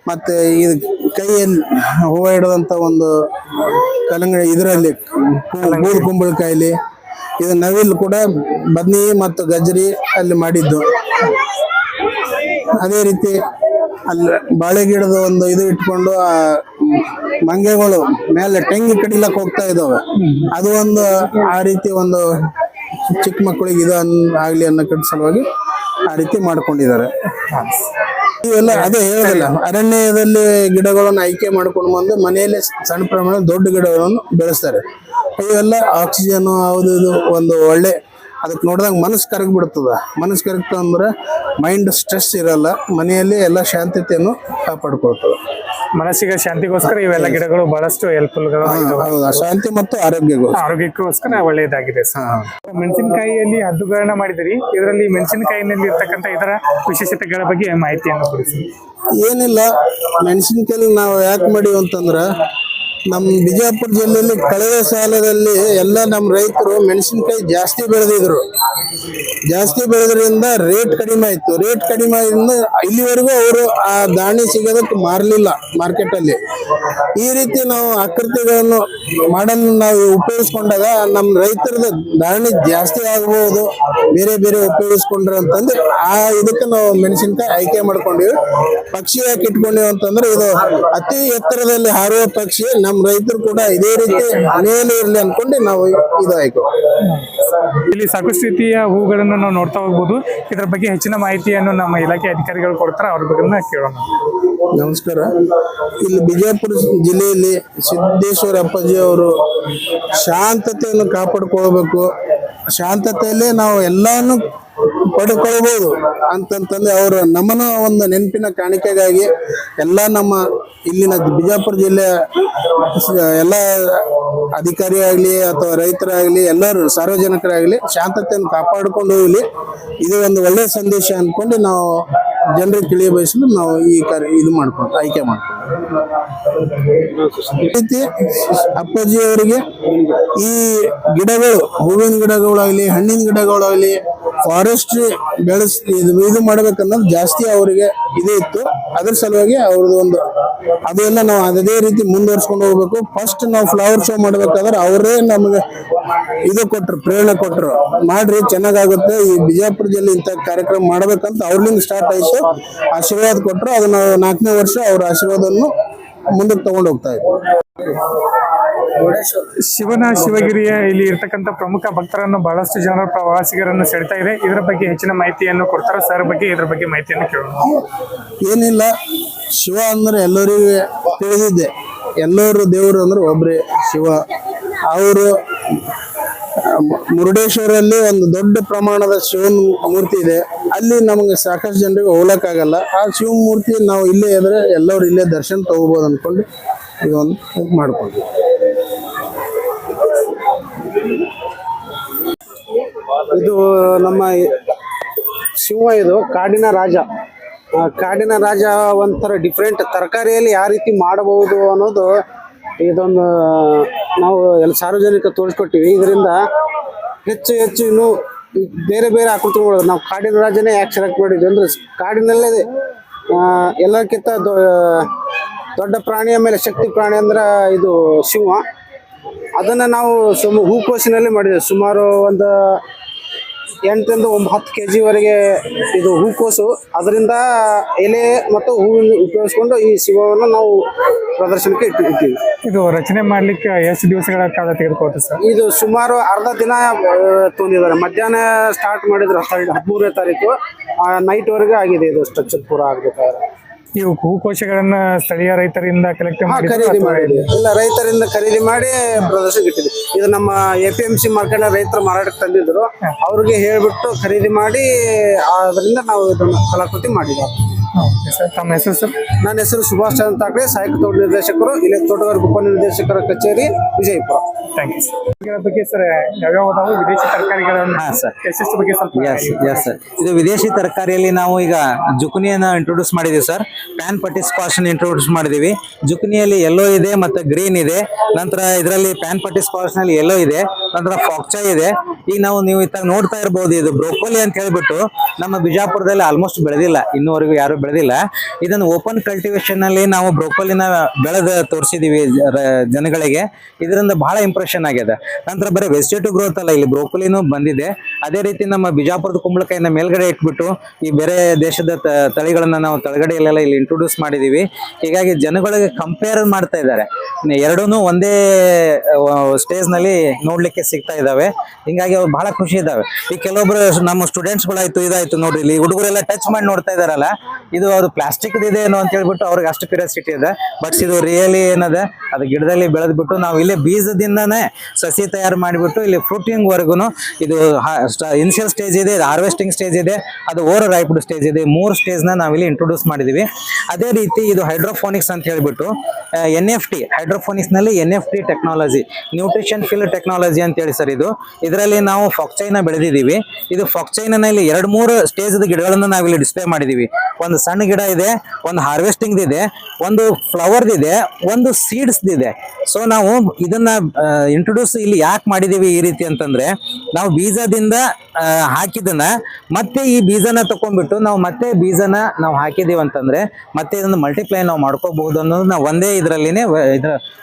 ಮತ್ತೆ ಇದು ಕೈಯಲ್ಲಿ ಹೂವು ಇಡುವಂತ ಒಂದು ಕಲ್ಲಂಗಡಿ, ಇದರಲ್ಲಿ ಗೂಡು ಕುಂಬಳಕಾಯಿಲಿ ಇದು ನವಿಲ್ ಕೂಡ ಬದ್ನಿ ಮತ್ತು ಗಜ್ರಿ ಅಲ್ಲಿ ಮಾಡಿದ್ದು. ಅದೇ ರೀತಿ ಅಲ್ಲಿ ಬಾಳೆ ಗಿಡದ ಒಂದು ಇದು ಇಟ್ಕೊಂಡು ಆ ಮಂಗೆಗಳು ಮೇಲೆ ತೆಂಗಿ ಕಡಿಲಕ್ ಹೋಗ್ತಾ ಇದಾವೆ. ಅದು ಒಂದು ಆ ರೀತಿ ಒಂದು ಚಿಕ್ಕ ಮಕ್ಕಳಿಗೆ ಇದು ಆಗ್ಲಿ ಅನ್ನೋ ಸಲುವಾಗಿ ಆ ರೀತಿ ಮಾಡ್ಕೊಂಡಿದ್ದಾರೆ. ಇವೆಲ್ಲ ಅದೇ ಹೇಳೋದಿಲ್ಲ, ಅರಣ್ಯದಲ್ಲಿ ಗಿಡಗಳನ್ನು ಆಯ್ಕೆ ಮಾಡ್ಕೊಂಡು ಬಂದು ಮನೆಯಲ್ಲೇ ಸಣ್ಣ ಪ್ರಮಾಣದ ದೊಡ್ಡ ಗಿಡಗಳನ್ನು ಬೆಳೆಸ್ತಾರೆ. ಇವೆಲ್ಲ ಆಕ್ಸಿಜನ್ ಅದು ಇದು ಒಂದು ಒಳ್ಳೆ, ಅದಕ್ಕೆ ನೋಡಿದಾಗ ಮನಸ್ಸು ಕರಗ್ಬಿಡ್ತದ. ಮನಸ್ಸು ಕರಗ್ತ ಅಂದ್ರೆ ಮೈಂಡ್ ಸ್ಟ್ರೆಸ್ ಇರಲ್ಲ, ಮನೆಯಲ್ಲಿ ಎಲ್ಲ ಶಾಂತತೆಯನ್ನು ಕಾಪಾಡ್ಕೊಳ್ತದೆ. ಮನಸ್ಸಿಗೆ ಶಾಂತಿಗೋಸ್ಕರ ಇವೆಲ್ಲ ಗಿಡಗಳು ಬಹಳಷ್ಟು ಹೆಲ್ಪ್ಫುಲ್. ಶಾಂತಿ ಮತ್ತು ಆರೋಗ್ಯಕ್ಕೋಸ್ಕರ ಒಳ್ಳೆಯದಾಗಿದೆ. ಮೆಣಸಿನಕಾಯಿಯಲ್ಲಿ ಹದ್ದುಗಳನ್ನ ಮಾಡಿದಿರಿ. ಇದರಲ್ಲಿ ಮೆಣಸಿನಕಾಯಿನಲ್ಲಿ ಇರ್ತಕ್ಕಂಥ ಇದರ ವಿಶೇಷತೆಗಳ ಬಗ್ಗೆ ಮಾಹಿತಿಯನ್ನು ಕೊಡಿಸಿ. ಏನಿಲ್ಲ, ಮೆಣಸಿನಕಾಯಿ ನಾವು ಯಾಕೆ ಮಾಡಿವಿ ಅಂತಂದ್ರ, ನಮ್ಮ ಬಿಜಾಪುರ ಜಿಲ್ಲೆಯಲ್ಲಿ ಕಳೆದ ಸಾಲದಲ್ಲಿ ಎಲ್ಲ ನಮ್ಮ ರೈತರು ಮೆಣಸಿನಕಾಯಿ ಜಾಸ್ತಿ ಬೆಳೆದ್ರಿಂದ ರೇಟ್ ಕಡಿಮೆ ಆಯ್ತು. ರೇಟ್ ಕಡಿಮೆ ಆದ್ರಿಂದ ಇಲ್ಲಿವರೆಗೂ ಅವರು ಆ ದಾಣಿ ಸಿಗೋದಕ್ಕೆ ಮಾರಲಿಲ್ಲ ಮಾರ್ಕೆಟ್ ಅಲ್ಲಿ. ಈ ರೀತಿ ನಾವು ಆಕೃತಿಗಳನ್ನು ಮಾಡನ್ನು ನಾವು ಉಪಯೋಗಿಸ್ಕೊಂಡಾಗ ನಮ್ಮ ರೈತರದ ದಾಣಿ ಜಾಸ್ತಿ ಆಗಬಹುದು ಬೇರೆ ಬೇರೆ ಉಪಯೋಗಿಸ್ಕೊಂಡ್ರೆ ಅಂತಂದ್ರೆ ಆ ಇದಕ್ಕೆ ನಾವು ಮೆಣಸಿನಕಾಯಿ ಆಯ್ಕೆ ಮಾಡ್ಕೊಂಡಿವಿ. ಪಕ್ಷಿ ಯಾಕೆ ಇಟ್ಕೊಂಡಿವಿ ಅಂತಂದ್ರೆ ಇದು ಅತಿ ಎತ್ತರದಲ್ಲಿ ಹಾರುವ ಪಕ್ಷಿ. ನಮ್ಮ ರೈತರು ಕೂಡ ಇದೇ ರೀತಿ ಮೇಲೆ ಇರ್ಲಿ ಅನ್ಕೊಂಡು ನಾವು ಇದು ಆಯ್ಕೆ. ಇಲ್ಲಿ ಸಾಕಷ್ಟು ರೀತಿಯ ಹೂಗಳನ್ನು ನಾವು ನೋಡ್ತಾ ಹೋಗ್ಬೋದು. ಇದರ ಬಗ್ಗೆ ಹೆಚ್ಚಿನ ಮಾಹಿತಿಯನ್ನು ನಮ್ಮ ಇಲಾಖೆ ಅಧಿಕಾರಿಗಳು ಕೊಡ್ತಾರೆ, ಅವ್ರ ಬಗ್ಗೆ ಕೇಳೋಣ. ನಮಸ್ಕಾರ. ಇಲ್ಲಿ ಬಿಜಾಪುರ ಜಿಲ್ಲೆಯಲ್ಲಿ ಸಿದ್ದೇಶ್ವರ ಅಪ್ಪಾಜಿ ಅವರು ಶಾಂತತೆಯನ್ನು ಕಾಪಾಡ್ಕೊಳ್ಬೇಕು, ಶಾಂತತೆಯಲ್ಲೇ ನಾವು ಎಲ್ಲಾನು ಪಡ್ಕೊಳ್ಬಹುದು ಅಂತಂತಂದ್ರೆ ಅವರು ನಮ್ಮನ್ನ ಒಂದು ನೆನಪಿನ ಕಾಣಿಕೆಗಾಗಿ ಎಲ್ಲ ನಮ್ಮ ಇಲ್ಲಿನ ಬಿಜಾಪುರ ಜಿಲ್ಲೆಯ ಎಲ್ಲ ಅಧಿಕಾರಿ ಆಗ್ಲಿ ಅಥವಾ ರೈತರಾಗ್ಲಿ ಎಲ್ಲರೂ ಸಾರ್ವಜನಿಕರಾಗ್ಲಿ ಶಾಂತತೆಯನ್ನು ಕಾಪಾಡಿಕೊಂಡು ಹೋಗ್ಲಿ, ಇದು ಒಂದು ಒಳ್ಳೆಯ ಸಂದೇಶ ಅನ್ಕೊಂಡು ನಾವು ಜನರಿಗೆ ತಿಳಿಯ ಬಯಸಲು ನಾವು ಈ ಆಯ್ಕೆ ಮಾಡ್ಕೊಂಡು ರೀತಿ ಅಪ್ಪಾಜಿ ಅವರಿಗೆ ಈ ಗಿಡಗಳು, ಹೂವಿನ ಗಿಡಗಳಾಗ್ಲಿ ಹಣ್ಣಿನ ಗಿಡಗಳಾಗ್ಲಿ ಫಾರೆಸ್ಟ್ರಿ ಇದು ಮಾಡ್ಬೇಕನ್ನೋದು ಜಾಸ್ತಿ ಅವರಿಗೆ ಇದೇ ಇತ್ತು. ಅದ್ರ ಸಲುವಾಗಿ ಅವ್ರದ್ದು ಒಂದು ಅದೆಲ್ಲ ನಾವು ಅದೇ ರೀತಿ ಮುಂದುವರ್ಸ್ಕೊಂಡು ಹೋಗ್ಬೇಕು. ಫಸ್ಟ್ ನಾವು ಫ್ಲವರ್ ಶೋ ಮಾಡ್ಬೇಕಾದ್ರೆ ಅವರೇ ನಮಗೆ ಇದು ಕೊಟ್ರು, ಪ್ರೇರಣೆ ಕೊಟ್ರು, ಮಾಡ್ರಿ ಚೆನ್ನಾಗಾಗುತ್ತೆ, ಈ ಬಿಜಾಪುರ ಜಿಲ್ಲೆ ಇಂಥ ಕಾರ್ಯಕ್ರಮ ಮಾಡ್ಬೇಕಂತ ಅವ್ರಲಿಂದ ಸ್ಟಾರ್ಟ್ ಆಯ್ತು. ಆಶೀರ್ವಾದ ಕೊಟ್ರು, ಅದು ನಾವು 4ನೇ ವರ್ಷ ಅವ್ರ ಆಶೀರ್ವಾದವನ್ನು ಮುಂದಕ್ಕೆ ತಗೊಂಡು ಹೋಗ್ತಾ ಇದ್ವಿ. ಶಿವಗಿರಿಯ ಇಲ್ಲಿ ಇರ್ತಕ್ಕಂಥ ಪ್ರಮುಖ ಭಕ್ತರನ್ನು ಬಹಳಷ್ಟು ಜನರ ಪ್ರವಾಸಿಗರನ್ನು ಸೆಳ್ತಾ ಇದೆ. ಇದರ ಬಗ್ಗೆ ಹೆಚ್ಚಿನ ಮಾಹಿತಿಯನ್ನು ಕೊಡ್ತಾರೆ ಸರ್. ಇದ್ರ ಬಗ್ಗೆ ಮಾಹಿತಿಯನ್ನು ಕೇಳೋಣ. ಏನಿಲ್ಲ, ಶಿವ ಅಂದ್ರೆ ಎಲ್ಲರಿಗೂ ತಿಳಿದಿದ್ದೆ, ಎಲ್ಲರೂ ದೇವರು ಅಂದ್ರೆ ಒಬ್ರೇ ಶಿವ. ಅವರು ಮುರುಡೇಶ್ವರಲ್ಲಿ ಒಂದು ದೊಡ್ಡ ಪ್ರಮಾಣದ ಶಿವನ ಮೂರ್ತಿ ಇದೆ. ಅಲ್ಲಿ ನಮಗೆ ಸಾಕಷ್ಟು ಜನರಿಗೆ ಹೋಗ್ಲಕ್ಕಾಗಲ್ಲ. ಆ ಶಿವ ಮೂರ್ತಿ ನಾವು ಇಲ್ಲೇ ಇದ್ರೆ ಎಲ್ಲರೂ ಇಲ್ಲೇ ದರ್ಶನ ತಗೋಬಹುದು ಅನ್ಕೊಂಡು ಇದೊಂದು ಮಾಡ್ಕೊಂಡ್ವಿ. ಇದು ನಮ್ಮ ಶಿವ, ಇದು ಕಾಡಿನ ರಾಜ. ಕಾಡಿನ ರಾಜ ಒಂಥರ ಡಿಫ್ರೆಂಟ್ ತರಕಾರಿಯಲ್ಲಿ ಯಾವ ರೀತಿ ಮಾಡಬಹುದು ಅನ್ನೋದು ಇದೊಂದು ನಾವು ಎಲ್ಲ ಸಾರ್ವಜನಿಕ ತೋರಿಸ್ಕೊಟ್ಟಿವಿ. ಇದರಿಂದ ಹೆಚ್ಚು ಹೆಚ್ಚು ಇನ್ನೂ ಬೇರೆ ಬೇರೆ ಆಕೃತಿಗಳು ನಾವು ಕಾಡಿನ ರಾಜನೇ ಯಾಕೆ ಸೆಲೆಕ್ಟ್ ಮಾಡಿದ್ವಿ ಅಂದ್ರೆ ಕಾಡಿನಲ್ಲೇ ಎಲ್ಲಕ್ಕಿಂತ ದೊಡ್ಡ ಪ್ರಾಣಿಯ ಮೇಲೆ ಶಕ್ತಿ ಪ್ರಾಣಿ ಅಂದ್ರೆ ಇದು ಶಿವ. ಅದನ್ನು ನಾವು ಹೂಕೋಸಿನಲ್ಲಿ ಮಾಡಿದ್ದೇವೆ. ಸುಮಾರು ಒಂದು 8 ರಿಂದ 10 kg ವರೆಗೆ ಇದು ಹೂಕೋಸು. ಅದರಿಂದ ಎಲೆ ಮತ್ತು ಹೂವಿನ ಉಪಯೋಗಿಸ್ಕೊಂಡು ಈ ಶಿವವನ್ನು ನಾವು ಪ್ರದರ್ಶನಕ್ಕೆ ಇಟ್ಟಿರ್ತೀವಿ. ಇದು ರಚನೆ ಮಾಡ್ಲಿಕ್ಕೆ ಎಷ್ಟು ದಿವಸಗಳ ಕಾಲ ತೆಗೆದುಕೊಳ್ತದೆ ಸರ್? ಇದು ಸುಮಾರು ಅರ್ಧ ದಿನ ತೊಂದಿದ್ದಾರೆ. ಮಧ್ಯಾಹ್ನ ಸ್ಟಾರ್ಟ್ ಮಾಡಿದ್ರು 13ನೇ ತಾರೀಕು, ನೈಟ್ ವರೆಗೆ ಆಗಿದೆ. ಇದು ಸ್ಟ್ರಕ್ಚರ್ ಪೂರ ಆಗ್ಬೇಕಾದ್ರೆ ಇವು ಹೂಕೋಶಗಳನ್ನ ಸ್ಥಳೀಯ ರೈತರಿಂದ ಕಲೆಕ್ಟ್ ಮಾಡಿ ಖರೀದಿ ಮಾಡಿ, ಇಲ್ಲ ರೈತರಿಂದ ಖರೀದಿ ಮಾಡಿ ಪ್ರದರ್ಶನಕ್ಕೆ ಇಟ್ಟಿದ್ವಿ. ಇದು ನಮ್ಮ APMC ಮಾರ್ಕೆಟ್ ರೈತರು ಮಾರಾಟಕ್ಕೆ ತಂದಿದ್ರು, ಅವ್ರಿಗೆ ಹೇಳ್ಬಿಟ್ಟು ಖರೀದಿ ಮಾಡಿ ಅದರಿಂದ ನಾವು ಇದನ್ನ ಕಲಾಕೃತಿ ಮಾಡಿದ್ವಿ. ತಮ್ಮ ಹೆಸರು ಸರ್? ನನ್ನ ಹೆಸರು ಸುಭಾಷ್ ಚಂದ್ರ ತಾಕ್ರೆ, ಸಹಾಯಕ ತೋಟ ನಿರ್ದೇಶಕರು, ಇಲ್ಲಿ ತೋಟಗಾರಿಕೆ ಉಪನಿರ್ದೇಶಕರ ಕಚೇರಿ, ವಿಜಯಪುರ. Thank you sir. ಬಗ್ಗೆ ಸರ್ ಯಾವ್ಯಾವ ವಿದೇಶಿ ತರಕಾರಿಗಳನ್ನು ಎಷ್ಟು ಬಗ್ಗೆ ಸ್ವಲ್ಪ? ಎಸ್ ಸರ್, ಇದು ವಿದೇಶಿ ತರಕಾರಿಯಲ್ಲಿ ನಾವು ಈಗ ಜುಕುನಿಯನ್ನ ಇಂಟ್ರೊಡ್ಯೂಸ್ ಮಾಡಿದೀವಿ ಸರ್. ಪ್ಯಾನ್ ಪಟ್ಟಿ ಸ್ಕ್ವಾಶ್ ಇಂಟ್ರೊಡ್ಯೂಸ್ ಮಾಡಿದೀವಿ. ಜುಕುನಿಯಲ್ಲಿ ಯೆಲ್ಲೋ ಇದೆ ಮತ್ತೆ ಗ್ರೀನ್ ಇದೆ. ನಂತರ ಇದರಲ್ಲಿ ಪ್ಯಾನ್ ಪಟ್ಟಿ ಸ್ಕ್ವಾಶ್ ನಲ್ಲಿ ಯೆಲ್ಲೋ ಇದೆ, ನಂತರ ಫಾಕ್ಚಾ ಇದೆ. ಈಗ ನೀವು ಇತ್ತಾಗ ನೋಡ್ತಾ ಇರಬಹುದು, ಇದು ಬ್ರೋಕೋಲಿ ಅಂತ ಹೇಳ್ಬಿಟ್ಟು ನಮ್ಮ ಬಿಜಾಪುರದಲ್ಲಿ ಆಲ್ಮೋಸ್ಟ್ ಬೆಳೆದಿಲ್ಲ, ಇನ್ನೂವರೆಗೂ ಯಾರು ಬೆಳೆದಿಲ್ಲ. ಇದನ್ನು ಓಪನ್ ಕಲ್ಟಿವೇಶನ್ ಅಲ್ಲಿ ನಾವು ಬ್ರೋಕೋಲಿನ ಬೆಳೆದ ತೋರಿಸಿದೀವಿ ಜನಗಳಿಗೆ. ಇದರಿಂದ ಬಹಳ ಇಂಪ್ರೆಷನ್ ಆಗಿದೆ. ನಂತರ ಬರೀ ವೆಜಿಟೇಟಿವ್ ಗ್ರೋತ್ ಅಲ್ಲ, ಇಲ್ಲಿ ಬ್ರೋಕೋಲಿನೂ ಬಂದಿದೆ. ಅದೇ ರೀತಿ ನಮ್ಮ ಬಿಜಾಪುರದ ಕುಂಬಳಕಾಯಿನ ಮೇಲ್ಗಡೆ ಇಟ್ಬಿಟ್ಟು ಈ ಬೇರೆ ದೇಶದ ತಳಿಗಳನ್ನ ನಾವು ತಳಗಡೆಯಲ್ಲೆಲ್ಲ ಇಲ್ಲಿ ಇಂಟ್ರೊಡ್ಯೂಸ್ ಮಾಡಿದೀವಿ. ಹೀಗಾಗಿ ಜನಗಳಿಗೆ ಕಂಪೇರ್ ಮಾಡ್ತಾ ಇದ್ದಾರೆ. ಎರಡೂ ಒಂದೇ ಸ್ಟೇಜ್ ನಲ್ಲಿ ನೋಡ್ಲಿಕ್ಕೆ ಸಿಗ್ತಾ ಇದಾವೆ. ಹಿಂಗಾಗಿ ಅವ್ರು ಬಹಳ ಖುಷಿ ಇದಾವೆ. ಈ ಕೆಲವೊಬ್ರು ನಮ್ಮ ಸ್ಟೂಡೆಂಟ್ಸ್ ಗಳಾಯ್ತು ಇದಾಯ್ತು ನೋಡ್ರಿ, ಇಲ್ಲಿ ಹುಡುಗರೆಲ್ಲ ಟಚ್ ಮಾಡಿ ನೋಡ್ತಾ ಇದಾರಲ್ಲ, ಇದು ಅದು ಪ್ಲಾಸ್ಟಿಕ್ ಇದೆ ಏನೋ ಅಂತ ಹೇಳ್ಬಿಟ್ಟು ಅವ್ರಿಗೆ ಅಷ್ಟು ಕ್ಯೂರಿಯಾಸಿಟಿ ಇದೆ. ಬಟ್ ಇದು ರಿಯಲಿ ಏನದ, ಅದು ಗಿಡದಲ್ಲಿ ಬೆಳೆದ್ಬಿಟ್ಟು ನಾವು ಇಲ್ಲೇ ಬೀಜದಿಂದಾನೇ ಸಸಿ ತಯಾರು ಮಾಡಿಬಿಟ್ಟು ಇಲ್ಲಿ ಫ್ರೂಟಿಂಗ್ ವರ್ಗು ಇದು ಇನಿಷಿಯಲ್ ಸ್ಟೇಜ್ ಇದೆ, ಹಾರ್ವೆಸ್ಟಿಂಗ್ ಸ್ಟೇಜ್ ಇದೆ, ಅದು ಓವರ್ ರೈಪ್ಡ್ ಸ್ಟೇಜ್ ಇದೆ. 3 ಸ್ಟೇಜ್ ನ ನಾವಿಲ್ಲಿ ಇಂಟ್ರೊಡ್ಯೂಸ್ ಮಾಡಿದೀವಿ. ಅದೇ ರೀತಿ ಇದು ಹೈಡ್ರೋಫೋನಿಕ್ಸ್ ಅಂತ ಹೇಳ್ಬಿಟ್ಟು NFT ಹೈಡ್ರೋಫೋನಿಕ್ಸ್ ನಲ್ಲಿ NFT technology, nutrition fill technology ಅಂತ ಹೇಳಿ ಸರ್. ಇದರಲ್ಲಿ ನಾವು ಫಾಕ್ಚೈನ ಬೆಳೆದಿದ್ದೀವಿ. ಇದು ಫಾಕ್ಚೈನಲ್ಲಿ 2-3 ಸ್ಟೇಜ್ ಗಿಡಗಳನ್ನ ನಾವಿಲ್ಲಿ ಡಿಸ್ಪ್ಲೇ ಮಾಡಿದೀವಿ. ಒಂದು ಸಣ್ಣ ಗಿಡ ಇದೆ, ಒಂದು ಹಾರ್ವೆಸ್ಟಿಂಗ್ ಇದೆ, ಒಂದು ಫ್ಲವರ್ ಇದೆ, ಒಂದು ಸೀಡ್ಸ್ ಇದೆ. ಸೊ ನಾವು ಇದನ್ನ ಇಂಟ್ರೊಡ್ಯೂಸ್ ಇಲ್ಲಿ ಯಾಕೆ ಮಾಡಿದೀವಿ ಈ ರೀತಿ ಅಂತಂದ್ರೆ, ನಾವು ಬೀಜದಿಂದ ಹಾಕಿದನ್ನ ಮತ್ತೆ ಈ ಬೀಜನ ತಕೊಂಡ್ಬಿಟ್ಟು ನಾವು ಮತ್ತೆ ಬೀಜನ ನಾವು ಹಾಕಿದೀವಿ ಅಂತಂದ್ರೆ ಮತ್ತೆ ಇದನ್ನ ಮಲ್ಟಿಪ್ಲೈ ನಾವು ಮಾಡ್ಕೋಬಹುದು ಅನ್ನೋದು ನಾವು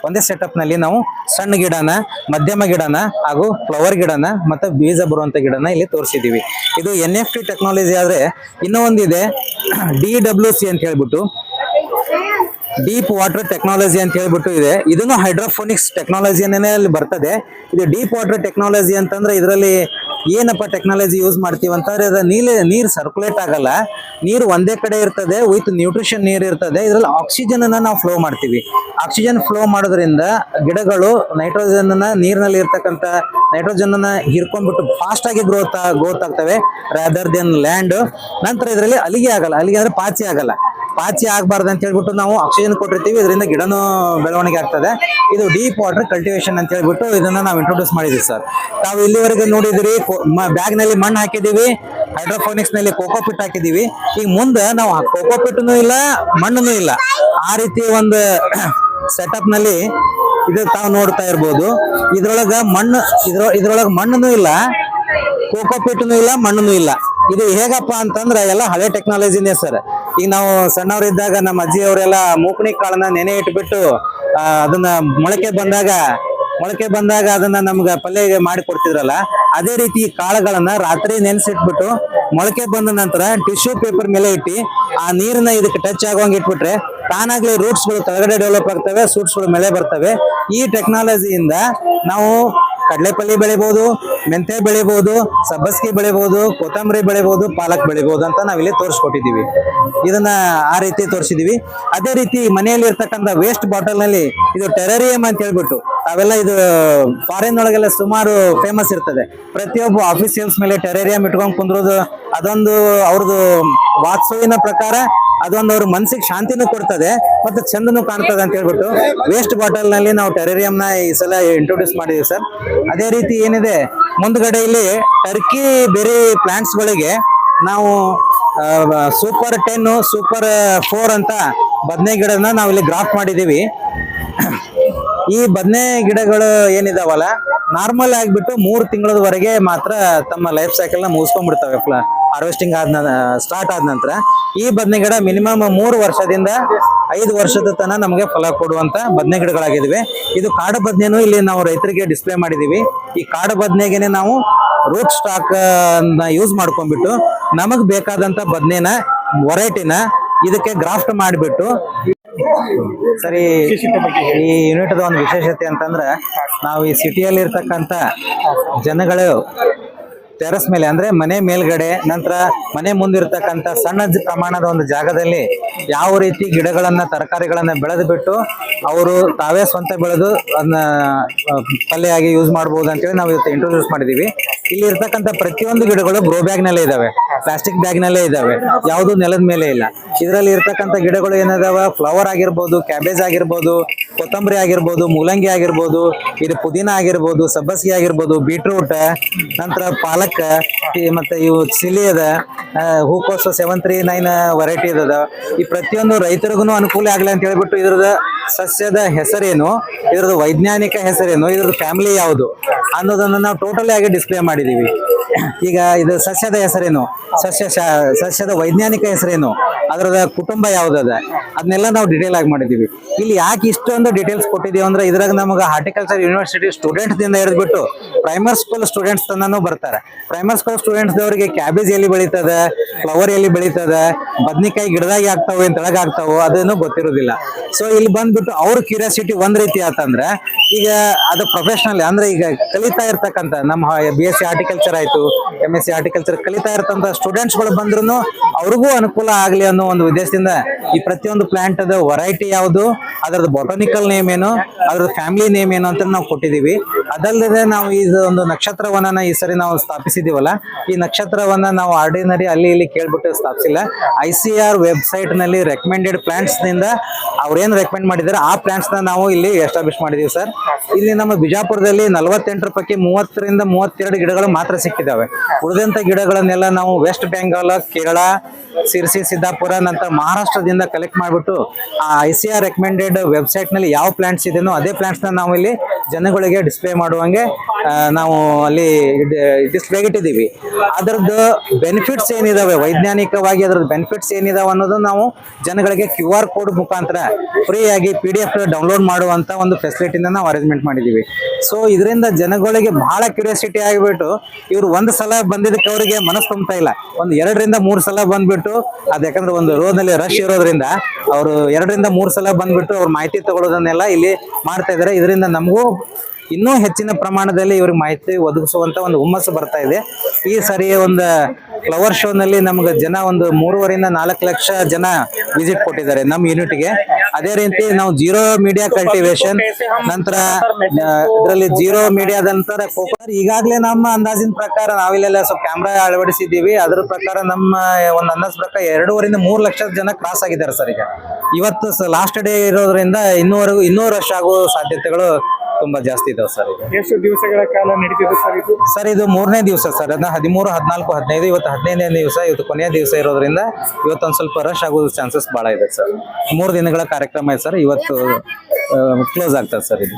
ಒಂದೇ ಸೆಟಪ್ ನಲ್ಲಿ ನಾವು ಸಣ್ಣ ಗಿಡನ, ಮಧ್ಯಮ ಗಿಡನ ಹಾಗೂ ಫ್ಲವರ್ ಗಿಡನ ಮತ್ತೆ ಬೀಜ ಬರುವಂತ ಗಿಡನ ಇಲ್ಲಿ ತೋರಿಸಿದೀವಿ. ಇದು NFT ಟೆಕ್ನಾಲಜಿ. ಆದ್ರೆ ಇನ್ನೂ ಒಂದಿದೆ DWC ಅಂತ ಹೇಳ್ಬಿಟ್ಟು ಡೀಪ್ ವಾಟರ್ ಟೆಕ್ನಾಲಜಿ ಅಂತ ಹೇಳ್ಬಿಟ್ಟು ಇದೆ. ಇದನ್ನು ಹೈಡ್ರೋಫೋನಿಕ್ಸ್ ಟೆಕ್ನಾಲಜಿನೇ ಅಲ್ಲಿ ಬರ್ತದೆ. ಇದು ಡೀಪ್ ವಾಟರ್ ಟೆಕ್ನಾಲಜಿ ಅಂತಂದ್ರೆ ಇದರಲ್ಲಿ ಏನಪ್ಪ ಟೆಕ್ನಾಲಜಿ ಯೂಸ್ ಮಾಡ್ತೀವಿ ಅಂತಂದ್ರೆ ನೀರು ಸರ್ಕ್ಯುಲೇಟ್ ಆಗಲ್ಲ, ನೀರು ಒಂದೇ ಕಡೆ ಇರ್ತದೆ, ವಿತ್ ನ್ಯೂಟ್ರಿಷನ್ ನೀರು ಇರ್ತದೆ. ಇದರಲ್ಲಿ ಆಕ್ಸಿಜನ್ ಅನ್ನ ನಾವು ಫ್ಲೋ ಮಾಡ್ತೀವಿ. ಆಕ್ಸಿಜನ್ ಫ್ಲೋ ಮಾಡೋದ್ರಿಂದ ಗಿಡಗಳು ನೈಟ್ರೋಜನ್ ಅನ್ನ ನೀರಿನಲ್ಲಿ ಇರ್ತಕ್ಕಂಥ ನೈಟ್ರೋಜನ್ ಅನ್ನ ಹೀರ್ಕೊಂಡ್ಬಿಟ್ಟು ಫಾಸ್ಟ್ ಆಗಿ ಗ್ರೋತ್ ಆಗ್ತವೆ ರಾದರ್ ದೆನ್ ಲ್ಯಾಂಡ್. ನಂತರ ಇದರಲ್ಲಿ ಅಲಿಗೆ ಆಗಲ್ಲ, ಅಲಿಗೆ ಅಂದ್ರೆ ಪಾಚಿ ಆಗಬಾರ್ದು ಅಂತ ಹೇಳ್ಬಿಟ್ಟು ನಾವು ಆಕ್ಸಿಜನ್ ಕೊಟ್ಟಿರ್ತೀವಿ, ಇದರಿಂದ ಗಿಡನೂ ಬೆಳವಣಿಗೆ ಆಗ್ತದೆ. ಇದು ಡೀಪ್ ವಾಟರ್ ಕಲ್ಟಿವೇಶನ್ ಅಂತ ಹೇಳ್ಬಿಟ್ಟು ಇದನ್ನ ನಾವು ಇಂಟ್ರೊಡ್ಯೂಸ್ ಮಾಡಿದ್ವಿ ಸರ್. ತಾವು ಇಲ್ಲಿವರೆಗೆ ನೋಡಿದ್ರಿ ಬ್ಯಾಗ್ ನಲ್ಲಿ ಮಣ್ಣು ಹಾಕಿದೀವಿ, ಹೈಡ್ರೋಫೋನಿಕ್ಸ್ ನಲ್ಲಿ ಕೋಕೋಪಿಟ್ ಹಾಕಿದೀವಿ. ಈಗ ಮುಂದೆ ನಾವು ಕೋಕೋಪಿಟ್ನು ಇಲ್ಲ, ಮಣ್ಣನ್ನು ಇಲ್ಲ, ಆ ರೀತಿ ಒಂದು ಸೆಟಪ್ ನಲ್ಲಿ ಇದು ತಾವು ನೋಡ್ತಾ ಇರ್ಬೋದು. ಇದ್ರೊಳಗ ಮಣ್ಣನ್ನು ಇಲ್ಲ, ಕೋಕೋಪಿಟ್ನು ಇಲ್ಲ, ಮಣ್ಣನ್ನು ಇಲ್ಲ. ಇದು ಹೇಗಪ್ಪ ಅಂತಂದ್ರೆ ಎಲ್ಲ ಹಳೆ ಟೆಕ್ನಾಲಜಿನೇ ಸರ್. ಈಗ ನಾವು ಸಣ್ಣವರಿದ್ದಾಗ ನಮ್ಮ ಅಜ್ಜಿಯವರೆಲ್ಲ ಮೂಕಣಿ ಕಾಳನ್ನ ನೆನೆ ಇಟ್ಬಿಟ್ಟು ಅದನ್ನ ಮೊಳಕೆ ಬಂದಾಗ ಅದನ್ನ ನಮ್ಗೆ ಪಲ್ಯ ಮಾಡಿ ಕೊಡ್ತಿದ್ರಲ್ಲ, ಅದೇ ರೀತಿ ಈ ಕಾಳುಗಳನ್ನ ರಾತ್ರಿ ನೆನೆಸಿಟ್ಬಿಟ್ಟು ಮೊಳಕೆ ಬಂದ ನಂತರ ಟಿಶ್ಯೂ ಪೇಪರ್ ಮೇಲೆ ಇಟ್ಟು ಆ ನೀರನ್ನ ಇದಕ್ಕೆ ಟಚ್ ಆಗೋಂಗೆ ಇಟ್ಬಿಟ್ರೆ ತಾನಾಗ್ಲೇ ರೂಟ್ಸ್ಗಳು ಕೆಳಗಡೆ ಡೆವಲಪ್ ಆಗ್ತವೆ, ಸೂಟ್ಸ್ಗಳು ಮೇಲೆ ಬರ್ತವೆ. ಈ ಟೆಕ್ನಾಲಜಿಯಿಂದ ನಾವು ಕಡಲೆಪಲ್ಲೆ ಬೆಳಿಬಹುದು, ಮೆಂತೆ ಬೆಳಿಬಹುದು, ಸಬ್ಬಸ್ಗಿ ಬೆಳಿಬಹುದು, ಕೊತ್ತಂಬರಿ ಬೆಳಿಬಹುದು, ಪಾಲಕ್ ಬೆಳಿಬಹುದು ಅಂತ ನಾವಿಲ್ಲಿ ತೋರಿಸ್ಕೊಟ್ಟಿದೀವಿ. ಇದನ್ನ ಆ ರೀತಿ ತೋರಿಸಿದೀವಿ. ಅದೇ ರೀತಿ ಮನೆಯಲ್ಲಿ ಇರ್ತಕ್ಕಂಥ ವೇಸ್ಟ್ ಬಾಟಲ್ ನಲ್ಲಿ ಇದು ಟೆರರಿಯಂ ಅಂತ ಹೇಳ್ಬಿಟ್ಟು ಅವೆಲ್ಲ ಇದು ಫಾರಿನ್ ಒಳಗೆಲ್ಲ ಸುಮಾರು ಫೇಮಸ್ ಇರ್ತದೆ. ಪ್ರತಿಯೊಬ್ಬ ಆಫೀಸಿಯಲ್ಸ್ ಮೇಲೆ ಟೆರರಿಯಂ ಇಟ್ಕೊಂಡ್ ಕುಂದ್ರೋದು ಅದೊಂದು ಅವ್ರದ್ದು ವಾಸ್ತವಿನ ಪ್ರಕಾರ ಅದೊಂದು ಅವ್ರ ಮನಸ್ಸಿಗೆ ಶಾಂತಿನೂ ಕೊಡ್ತದೆ ಮತ್ತೆ ಚಂದನು ಕಾಣ್ತದೆ ಅಂತ ಹೇಳ್ಬಿಟ್ಟು ವೇಸ್ಟ್ ಬಾಟಲ್ ನಲ್ಲಿ ನಾವು ಟೆರರಿಯಂ ನ ಈ ಸಲ ಇಂಟ್ರೊಡ್ಯೂಸ್ ಮಾಡಿದೀವಿ ಸರ್. ಅದೇ ರೀತಿ ಏನಿದೆ ಮುಂದ್ಗಡೆ ಇಲ್ಲಿ ಟರ್ಕಿ ಬೆರಿ ಪ್ಲಾಂಟ್ಸ್ ಗಳಿಗೆ ನಾವು ಸೂಪರ್ 10 ಸೂಪರ್ 4 ಅಂತ ಬದನೆ ಗಿಡನ ನಾವು ಇಲ್ಲಿ ಗ್ರಾಫ್ಟ್ ಮಾಡಿದೀವಿ. ಈ ಬದನೆ ಗಿಡಗಳು ಏನಿದಾವಲ್ಲ ನಾರ್ಮಲ್ ಆಗಿಬಿಟ್ಟು 3 ತಿಂಗಳವರೆಗೆ ಮಾತ್ರ ತಮ್ಮ ಲೈಫ್ ಸೈಕಲ್ ನ ಮುಗಿಸ್ಕೊಂಡ್ಬಿಡ್ತವೆ ಹಾರ್ವೆಸ್ಟಿಂಗ್ ಸ್ಟಾರ್ಟ್ ಆದ ನಂತರ. ಈ ಬದನೆ ಗಿಡ ಮಿನಿಮಮ್ 3 ವರ್ಷದಿಂದ 5 ವರ್ಷದ ತನಕ ನಮಗೆ ಫಲ ಕೊಡುವಂತ ಬದನೆ ಗಿಡಗಳಾಗಿದ್ದಾವೆ. ಇದು ಕಾಡು ಬದನೆನೂ ಇಲ್ಲಿ ನಾವು ರೈತರಿಗೆ ಡಿಸ್ಪ್ಲೇ ಮಾಡಿದೀವಿ. ಈ ಕಾಡು ಬದನೆಗೆನೆ ನಾವು ರೂಟ್ ಸ್ಟಾಕ್ ಯೂಸ್ ಮಾಡ್ಕೊಂಡ್ಬಿಟ್ಟು ನಮಗ್ ಬೇಕಾದಂತ ಬದನೆನ ವೆರೈಟಿನ ಇದಕ್ಕೆ ಗ್ರಾಫ್ಟ್ ಮಾಡಿಬಿಟ್ಟು ಸರಿ. ಈ ಯೂನಿಟ್ ಒಂದು ವಿಶೇಷತೆ ಅಂತಂದ್ರೆ ನಾವು ಈ ಸಿಟಿಯಲ್ಲಿ ಇರ್ತಕ್ಕಂಥ ಜನಗಳು ಟೆರಸ್ ಮೇಲೆ ಅಂದ್ರೆ ಮನೆ ಮೇಲ್ಗಡೆ ನಂತರ ಮನೆ ಮುಂದಿರ್ತಕ್ಕಂಥ ಸಣ್ಣ ಪ್ರಮಾಣದ ಒಂದು ಜಾಗದಲ್ಲಿ ಯಾವ ರೀತಿ ಗಿಡಗಳನ್ನ ತರಕಾರಿಗಳನ್ನ ಬೆಳೆದು ಬಿಟ್ಟು ಅವರು ತಾವೇ ಸ್ವಂತ ಬೆಳೆದು ಅದನ್ನ ಪಲ್ಯವಾಗಿ ಯೂಸ್ ಮಾಡಬಹುದು ಅಂತೇಳಿ ನಾವು ಇವತ್ತು ಇಂಟ್ರೊಡ್ಯೂಸ್ ಮಾಡಿದೀವಿ. ಇಲ್ಲಿ ಇರ್ತಕ್ಕಂಥ ಪ್ರತಿಯೊಂದು ಗಿಡಗಳು ಗ್ರೋ ಬ್ಯಾಗ್ ನಲ್ಲೇ ಇದಾವೆ, ಪ್ಲಾಸ್ಟಿಕ್ ಬ್ಯಾಗ್ ನಲ್ಲೇ ಇದಾವೆ, ಯಾವುದು ನೆಲದ ಮೇಲೆ ಇಲ್ಲ. ಇದರಲ್ಲಿ ಇರ್ತಕ್ಕಂಥ ಗಿಡಗಳು ಏನಿದಾವ ಫ್ಲವರ್ ಆಗಿರ್ಬೋದು, ಕ್ಯಾಬೇಜ್ ಆಗಿರ್ಬೋದು, ಕೊತ್ತಂಬರಿ ಆಗಿರ್ಬೋದು, ಮೂಲಂಗಿ ಆಗಿರ್ಬೋದು, ಇದು ಪುದೀನ ಆಗಿರ್ಬೋದು, ಸಬ್ಬಸ್ಗಿ ಆಗಿರ್ಬೋದು, ಬೀಟ್ರೂಟ್, ನಂತರ ಪಾಲಕ್ ಮತ್ತೆ ಇವು ಚಿಲ್ಲಿ ಅದ, ಹೂಕೋಸು 739 ವೆರೈಟಿ ಅದ. ಈ ಪ್ರತಿಯೊಂದು ರೈತರಿಗೂ ಅನುಕೂಲ ಆಗ್ಲಿ ಅಂತ ಹೇಳ್ಬಿಟ್ಟು ಇದ್ರದ ಸಸ್ಯದ ಹೆಸರೇನು, ಇದ್ರದ್ದು ವೈಜ್ಞಾನಿಕ ಹೆಸರೇನು, ಇದ್ರದ್ದು ಫ್ಯಾಮಿಲಿ ಯಾವುದು ಅನ್ನೋದನ್ನ ನಾವು ಟೋಟಲಿ ಆಗಿ ಡಿಸ್ಪ್ಲೇ ಮಾಡಿದೀವಿ. ಈಗ ಇದು ಸಸ್ಯದ ಹೆಸರೇನು, ಸಸ್ಯದ ವೈಜ್ಞಾನಿಕ ಹೆಸರೇನು, ಅದರದ ಕುಟುಂಬ ಯಾವ್ದದ ಅದನ್ನೆಲ್ಲ ನಾವು ಡಿಟೇಲ್ ಆಗಿ ಮಾಡಿದೀವಿ. ಇಲ್ಲಿ ಯಾಕೆ ಇಷ್ಟೊಂದು ಡೀಟೇಲ್ಸ್ ಕೊಟ್ಟಿದೀವಿ ಅಂದ್ರೆ ಇದ್ರಾಗ ನಮಗೆ ಹಾರ್ಟಿಕಲ್ಚರ್ ಯೂನಿವರ್ಸಿಟಿ ಸ್ಟೂಡೆಂಟ್ಸ್ ದಿಂದ ಹಿಡಿದ್ಬಿಟ್ಟು ಪ್ರೈಮರಿ ಸ್ಕೂಲ್ ಸ್ಟೂಡೆಂಟ್ಸ್ ತನೂ ಬರ್ತಾರೆ. ಪ್ರೈಮರಿ ಸ್ಕೂಲ್ ಸ್ಟೂಡೆಂಟ್ಸ್ ದವರಿಗೆ ಕ್ಯಾಬೇಜ್ ಎಲ್ಲಿ ಬೆಳೀತದ, ಫ್ಲವರ್ ಎಲ್ಲಿ ಬೆಳೀತದ, ಬದ್ನಿಕಾಯಿ ಗಿಡದಾಗಿ ಆಗ್ತಾವ ಏನ್ ತೆಳಗ ಆಗ್ತಾವ ಅದನ್ನು ಗೊತ್ತಿರೋದಿಲ್ಲ. ಸೊ ಇಲ್ಲಿ ಬಂದ್ಬಿಟ್ಟು ಅವ್ರ ಕ್ಯೂರಿಯಾಸಿಟಿ ಒಂದ್ ರೀತಿ ಆತಂದ್ರೆ ಈಗ ಅದು ಪ್ರೊಫೆಷನಲ್ ಅಂದ್ರೆ ಈಗ ಕಲಿತಾ ಇರ್ತಕ್ಕಂಥ ನಮ್ಮ BSc ಹಾರ್ಟಿಕಲ್ಚರ್ ಆಯ್ತು, MSc ಹಾರ್ಟಿಕಲ್ಚರ್ ಕಲಿತಾ ಇರ್ತಂತ ಸ್ಟೂಡೆಂಟ್ಸ್ ಗಳು ಬಂದ್ರು ಅವ್ರಿಗೂ ಅನುಕೂಲ ಆಗ್ಲಿ ಅನ್ನೋ ಒಂದು ಉದ್ದೇಶದಿಂದ ಈ ಪ್ರತಿಯೊಂದು ಪ್ಲಾಂಟ್ ಅದ ವೆರೈಟಿ ಯಾವುದು, ಅದರದ್ದು ಬೊಟಾನಿಕಲ್ ನೇಮ್ ಏನು, ಅದ್ರದ್ದು ಫ್ಯಾಮಿಲಿ ನೇಮ್ ಏನು ಅಂತ ನಾವು ಕೊಟ್ಟಿದೀವಿ. ಅದಲ್ಲದೆ ನಾವು ಇದು ಒಂದು ನಕ್ಷತ್ರವನ್ನ ಈ ಸರಿ ನಾವು ಸ್ಥಾಪಿಸಿದೀವಲ್ಲ, ಈ ನಕ್ಷತ್ರವನ್ನ ನಾವು ಆರ್ಡಿನರಿ ಅಲ್ಲಿ ಇಲ್ಲಿ ಕೇಳ್ಬಿಟ್ಟು ಸ್ಥಾಪಿಸಿಲ್ಲ. ICR ವೆಬ್ಸೈಟ್ ನಲ್ಲಿ ರೆಕಮೆಂಡೆಡ್ ಪ್ಲಾಂಟ್ಸ್ ನಿಂದ ಅವ್ರೇನ್ ರೆಕಮೆಂಡ್ ಮಾಡಿದಾರೆ ಆ ಪ್ಲಾಂಟ್ಸ್ ನ ನಾವು ಇಲ್ಲಿ ಎಸ್ಟಾಬ್ಲಿಷ್ ಮಾಡಿದೀವಿ ಸರ್. ಇಲ್ಲಿ ನಮ್ಮ ಬಿಜಾಪುರದಲ್ಲಿ 48 ಪೈಕಿ 30 ರಿಂದ 32 ಗಿಡಗಳು ಮಾತ್ರ ಸಿಕ್ಕಿದಾವೆ. ಉಳಿದಂತ ಗಿಡಗಳನ್ನೆಲ್ಲ ನಾವು ವೆಸ್ಟ್ ಬೆಂಗಾಲ್, ಕೇರಳ, ಸಿರ್ಸಿ, ಸಿದ್ದಾಪುರ ನಂತರ ಮಹಾರಾಷ್ಟ್ರದಿಂದ ಕಲೆಕ್ಟ್ ಮಾಡಿಬಿಟ್ಟು ಆ ICR ರೆಕಮೆಂಡೆಡ್ ವೆಬ್ಸೈಟ್ ನಲ್ಲಿ ಯಾವ ಪ್ಲಾಂಟ್ಸ್ ಇದೆನೋ ಅದೇ ಪ್ಲಾಂಟ್ಸ್ ನ ನಾವು ಇಲ್ಲಿ ಜನಗಳಿಗೆ ಡಿಸ್ಪ್ಲೇ ಮಾಡುವಂಗೆ ನಾವು ಅಲ್ಲಿ ಡಿಸ್ಪ್ಲೇಗೆ ಇಟ್ಟಿದ್ದೀವಿ. ಅದರದ್ದು ಬೆನಿಫಿಟ್ಸ್ ಏನಿದಾವೆ, ವೈಜ್ಞಾನಿಕವಾಗಿ ಅದರದ್ದು ಬೆನಿಫಿಟ್ಸ್ ಏನಿದಾವೆ ಅನ್ನೋದು ನಾವು ಜನಗಳಿಗೆ QR ಕೋಡ್ ಮುಖಾಂತರ ಫ್ರೀ ಆಗಿ PDF ಡೌನ್ಲೋಡ್ ಮಾಡುವಂತ ಒಂದು ಫೆಸಿಲಿಟಿನ ನಾವು ಅರೇಂಜ್ಮೆಂಟ್ ಮಾಡಿದೀವಿ. ಸೊ ಇದರಿಂದ ಜನಗಳಿಗೆ ಬಹಳ ಕ್ಯೂರಿಯಾಸಿಟಿ ಆಗಿಬಿಟ್ಟು ಇವ್ರು ಒಂದ್ ಸಲ ಬಂದಿದ್ದಕ್ಕೆ ಅವರಿಗೆ ಮನಸ್ಸು ತುಂಬ್ತಾ ಇಲ್ಲ, ಒಂದು 2 ರಿಂದ 3 ಸಲ ಬಂದ್ಬಿಟ್ಟು ಅದ್ ಯಾಕಂದ್ರೆ ಒಂದು ರೋಡ್ ನಲ್ಲಿ ರಶ್ ಇರೋದ್ರಿಂದ ಅವರು 2 ರಿಂದ 3 ಸಲ ಬಂದ್ಬಿಟ್ಟು ಅವ್ರ ಮಾಹಿತಿ ತಗೊಳ್ಳೋದನ್ನೆಲ್ಲ ಇಲ್ಲಿ ಮಾಡ್ತಾ ಇದಾರೆ. ಇದರಿಂದ ನಮಗೂ ಇನ್ನೂ ಹೆಚ್ಚಿನ ಪ್ರಮಾಣದಲ್ಲಿ ಇವ್ರಿಗೆ ಮಾಹಿತಿ ಒದಗಿಸುವಂತ ಒಂದು ಹುಮ್ಮಸ್ಸು ಬರ್ತಾ ಇದೆ. ಈ ಸರಿ ಒಂದು ಫ್ಲವರ್ ಶೋ ನಲ್ಲಿ ನಮ್ಗೆ ಜನ ಒಂದು 3.5 ರಿಂದ 4 ಲಕ್ಷ ಜನ ವಿಸಿಟ್ ಕೊಟ್ಟಿದ್ದಾರೆ ನಮ್ಮ ಯೂನಿಟ್ಗೆ. ಅದೇ ರೀತಿ ನಾವು ಜೀರೋ ಮೀಡಿಯಾ ಕಲ್ಟಿವೇಶನ್ ನಂತರ ಇದರಲ್ಲಿ ಜೀರೋ ಮೀಡಿಯಾದ ನಂತರ ಈಗಾಗಲೇ ನಮ್ಮ ಅಂದಾಜಿನ ಪ್ರಕಾರ ನಾವಿಲ್ಲೆಲ್ಲ ಸ್ವಲ್ಪ ಕ್ಯಾಮ್ರಾ ಅಳವಡಿಸಿದ್ದೀವಿ. ಅದ್ರ ಪ್ರಕಾರ ನಮ್ಮ ಒಂದು ಅಂದಾಜ್ ಪ್ರಕಾರ 2.5 ರಿಂದ 3 ಲಕ್ಷ ಜನ ಕ್ರಾಸ್ ಆಗಿದ್ದಾರೆ ಸರ್. ಈಗ ಇವತ್ತು ಲಾಸ್ಟ್ ಡೇ ಇರೋದ್ರಿಂದ ಇನ್ನೂ ರಶ್ ಆಗೋ ಸಾಧ್ಯತೆಗಳು ತುಂಬಾ ಜಾಸ್ತಿ ಇದಾವೆ ಸರ್. ಎಷ್ಟು ದಿವಸಗಳ ಕಾಲ ನಡೀತಿದೆ ಸರ್ ಇದು? ಸರ್ ಇದು 3ನೇ ದಿವಸ ಸರ್. ಅದನ್ನ 13, 14, 15 ಇವತ್ತು 15ನೇ ದಿವಸ. ಇವತ್ತು ಕೊನೆಯ ದಿವಸ ಇರೋದ್ರಿಂದ ಇವತ್ತೊಂದು ಸ್ವಲ್ಪ ರಶ್ ಆಗೋ ಚಾನ್ಸಸ್ ಬಹಳ ಇದೆ ಸರ್. 3 ದಿನಗಳ ಕಾರ್ಯಕ್ರಮ ಇದೆ ಸರ್. ಇವತ್ತು ಕ್ಲೋಸ್ ಆಗ್ತದೆ ಸರ್. ಇದು